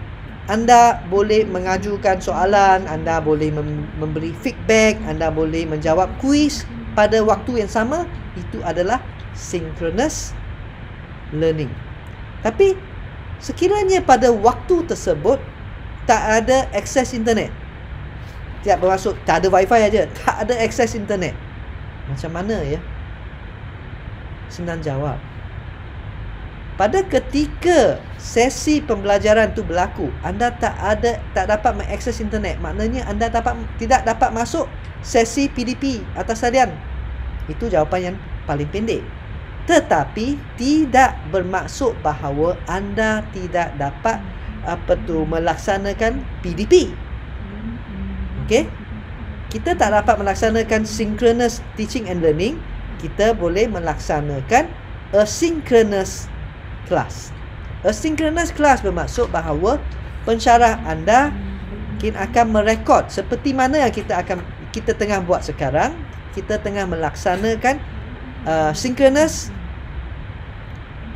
anda boleh mengajukan soalan, anda boleh memberi feedback, anda boleh menjawab kuis pada waktu yang sama. Itu adalah synchronous learning. Tapi sekiranya pada waktu tersebut tak ada akses internet, tidak bermaksud tak ada wifi aja, tak ada akses internet, macam mana, ya? Senang jawab. Pada ketika sesi pembelajaran tu berlaku, anda tak dapat mengakses internet, maknanya anda tidak dapat masuk sesi PDP atas talian. Itu jawapan yang paling pendek. Tetapi tidak bermaksud bahawa anda tidak dapat melaksanakan PDP. Okey? Kita tak dapat melaksanakan synchronous teaching and learning, kita boleh melaksanakan asynchronous class. Asynchronous class bermaksud bahawa pensyarah anda mungkin akan merekod seperti mana yang kita tengah buat sekarang. Kita tengah melaksanakan synchronous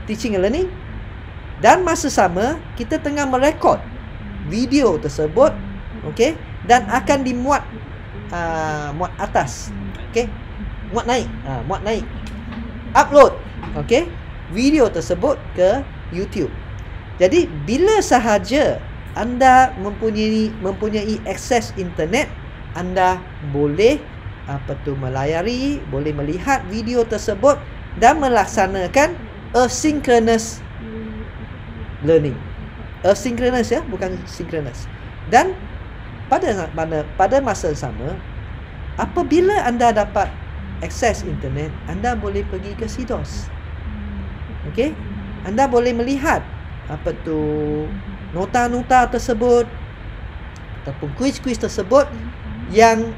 teaching and learning, dan masa sama kita tengah merekod video tersebut, okey, dan akan dimuat muat atas, okey, muat naik, upload, okey, video tersebut ke YouTube. Jadi bila sahaja anda mempunyai akses internet, anda boleh melayari, boleh melihat video tersebut dan melaksanakan asynchronous learning. Asynchronous, ya, bukan synchronous. Dan pada masa sama, apabila anda dapat akses internet, anda boleh pergi ke SIDOS. Okey, anda boleh melihat nota-nota tersebut ataupun kuis-kuis tersebut yang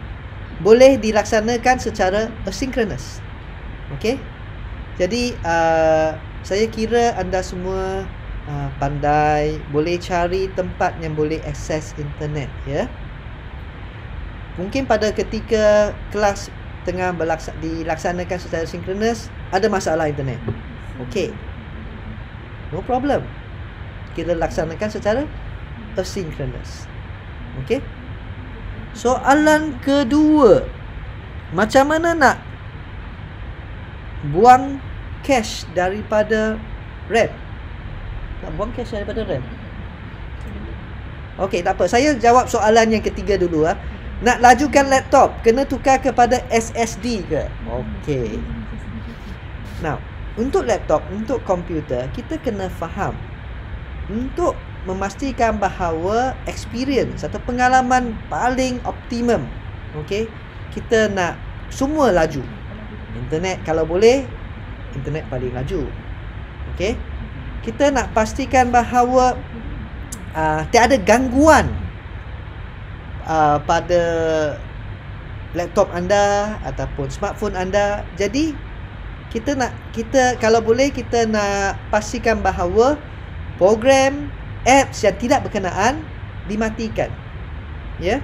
boleh dilaksanakan secara asynchronous. Okey. Jadi saya kira anda semua pandai, boleh cari tempat yang boleh akses internet, ya. Mungkin pada ketika kelas tengah dilaksanakan secara sinkronus, ada masalah internet. Okey, no problem, kita laksanakan secara asynchronous. Okey. Soalan kedua, macam mana nak buang cache daripada RAM? Nak buang cache daripada RAM? Okey, tak apa, saya jawab soalan yang ketiga dulu. Nak lajukan laptop, kena tukar kepada SSD ke? Okey. Now, untuk laptop, untuk komputer, kita kena faham untuk memastikan bahawa experience atau pengalaman paling optimum, okey, kita nak semua laju. Internet kalau boleh, internet paling laju. Okey. Kita nak pastikan bahawa tiada gangguan pada laptop anda ataupun smartphone anda. Jadi kita kalau boleh kita nak pastikan bahawa program apps yang tidak berkenaan dimatikan. Ya.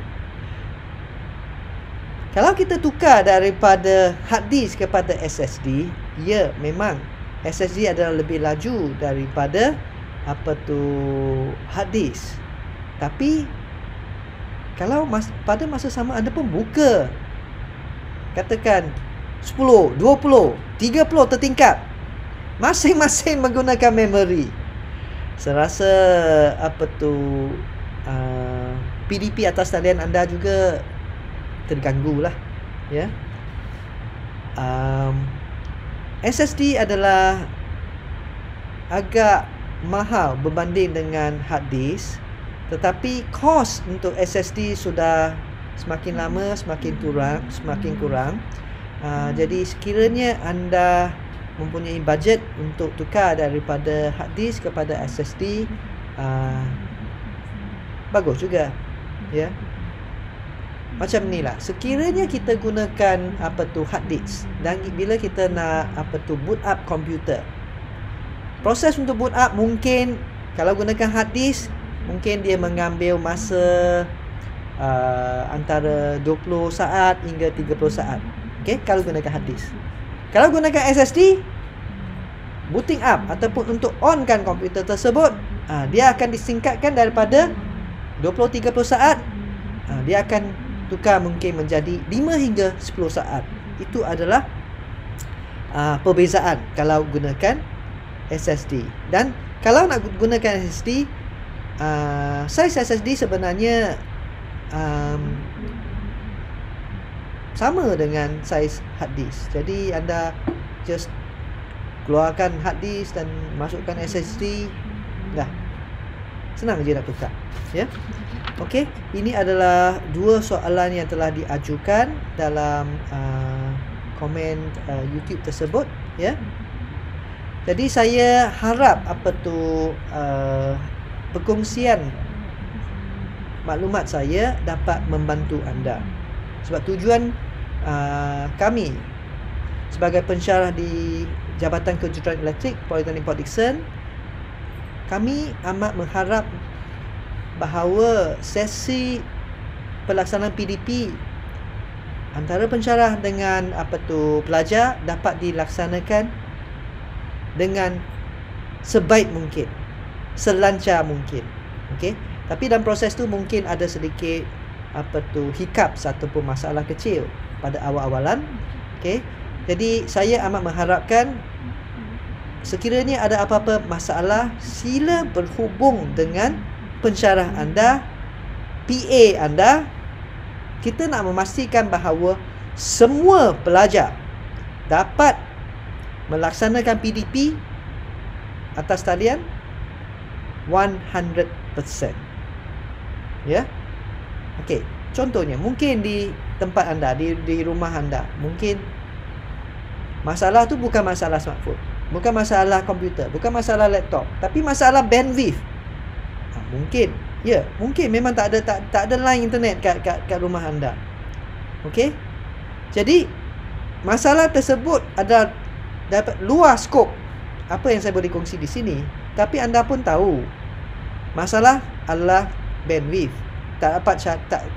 Kalau kita tukar daripada hard disk kepada SSD, ya memang SSD adalah lebih laju daripada hard disk. Tapi kalau pada masa sama anda pun buka, katakan 10, 20, 30 tertingkap, masing-masing menggunakan memori, saya rasa PDP atas talian anda juga terganggu lah. Ya. SSD adalah agak mahal berbanding dengan hard disk, tetapi kos untuk SSD sudah semakin lama semakin kurang. Jadi sekiranya anda mempunyai budget untuk tukar daripada hard disk kepada SSD, bagus juga. Ya. Macam ni lah. Sekiranya kita gunakan hard disk, dan bila kita nak boot up komputer, proses untuk boot up mungkin kalau gunakan hard disk mungkin dia mengambil masa antara 20 saat hingga 30 saat. Okey, kalau gunakan hard disk. Kalau gunakan SSD, booting up ataupun untuk onkan komputer tersebut, dia akan disingkatkan daripada 20-30 saat. Dia akan tukar mungkin menjadi 5 hingga 10 saat. Itu adalah perbezaan kalau gunakan SSD. Dan kalau nak gunakan SSD, saiz SSD sebenarnya sama dengan saiz hard disk. Jadi anda just keluarkan hard disk dan masukkan SSD, dah senang je nak tukar. Ya. Okey, ini adalah dua soalan yang telah diajukan dalam komen YouTube tersebut. Ya. Jadi saya harap perkongsian maklumat saya dapat membantu anda. Sebab tujuan kami sebagai pensyarah di Jabatan Kejuruteraan Elektrik Politeknik Port Dickson, kami amat mengharap bahawa sesi pelaksanaan PDP antara pensyarah dengan pelajar dapat dilaksanakan dengan sebaik mungkin, selancar mungkin. Okey, tapi dalam proses tu mungkin ada sedikit hiccup ataupun masalah kecil pada awal-awalan. Okey, jadi saya amat mengharapkan sekiranya ada apa-apa masalah, sila berhubung dengan pensyarah anda, PA anda. Kita nak memastikan bahawa semua pelajar dapat melaksanakan PDP atas talian 100%. Ya. Okey, contohnya mungkin di tempat anda, di rumah anda, mungkin masalah tu bukan masalah smartphone, bukan masalah komputer, bukan masalah laptop, tapi masalah bandwidth. Mungkin, ya, mungkin memang tak ada line internet kat rumah anda. Okey? Jadi masalah tersebut adalah dapat luar skop apa yang saya boleh kongsi di sini, tapi anda pun tahu masalah adalah bandwidth. Tak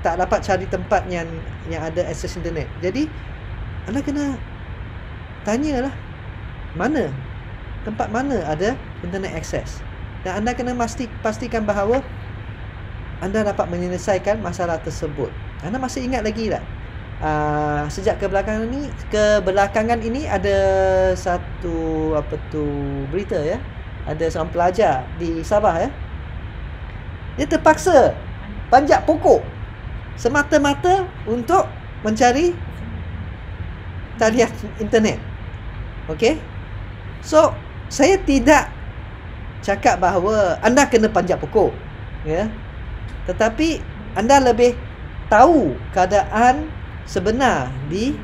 dapat cari tempat yang ada akses internet. Jadi anda kena tanyalah tempat mana ada internet akses. Dan anda kena pastikan bahawa anda dapat menyelesaikan masalah tersebut. Anda masih ingat lagi tak? Sejak kebelakangan ini ada satu berita, ya. Ada seorang pelajar di Sabah, ya. Dia terpaksa panjat pokok semata-mata untuk mencari talian internet. Okey? So, saya tidak cakap bahawa anda kena panjat pokok, ya. Tetapi anda lebih tahu keadaan sebenar di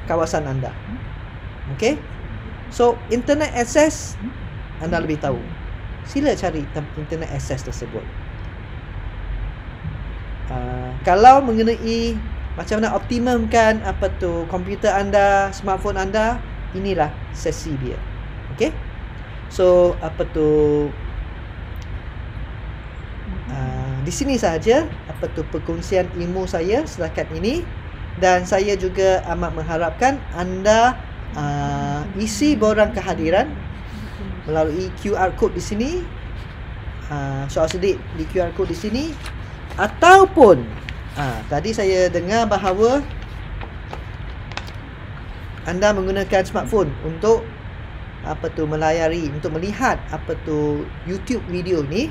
kawasan anda. Okey? So, internet access anda lebih tahu. Sila cari internet access tersebut. Kalau mengenai macam mana optimumkan komputer anda, smartphone anda, inilah sesi dia. Okey? So, di sini sahaja perkongsian ilmu saya setakat ini, dan saya juga amat mengharapkan anda isi borang kehadiran melalui QR code di sini, soal sedik di QR code di sini, ataupun tadi saya dengar bahawa anda menggunakan smartphone untuk melayari, untuk melihat YouTube video ni,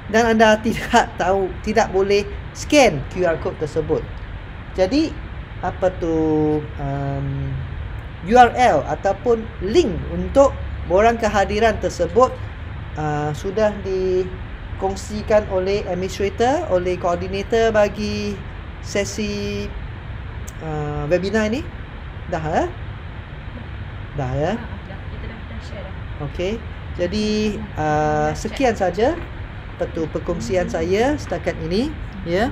dan anda tidak boleh scan QR code tersebut. Jadi URL ataupun link untuk borang kehadiran tersebut sudah dikongsikan oleh administrator, oleh koordinator bagi sesi webinar ini. Dah ya? Kita dah share dah. Okey. Jadi sekian saja perkongsian saya setakat ini, ya.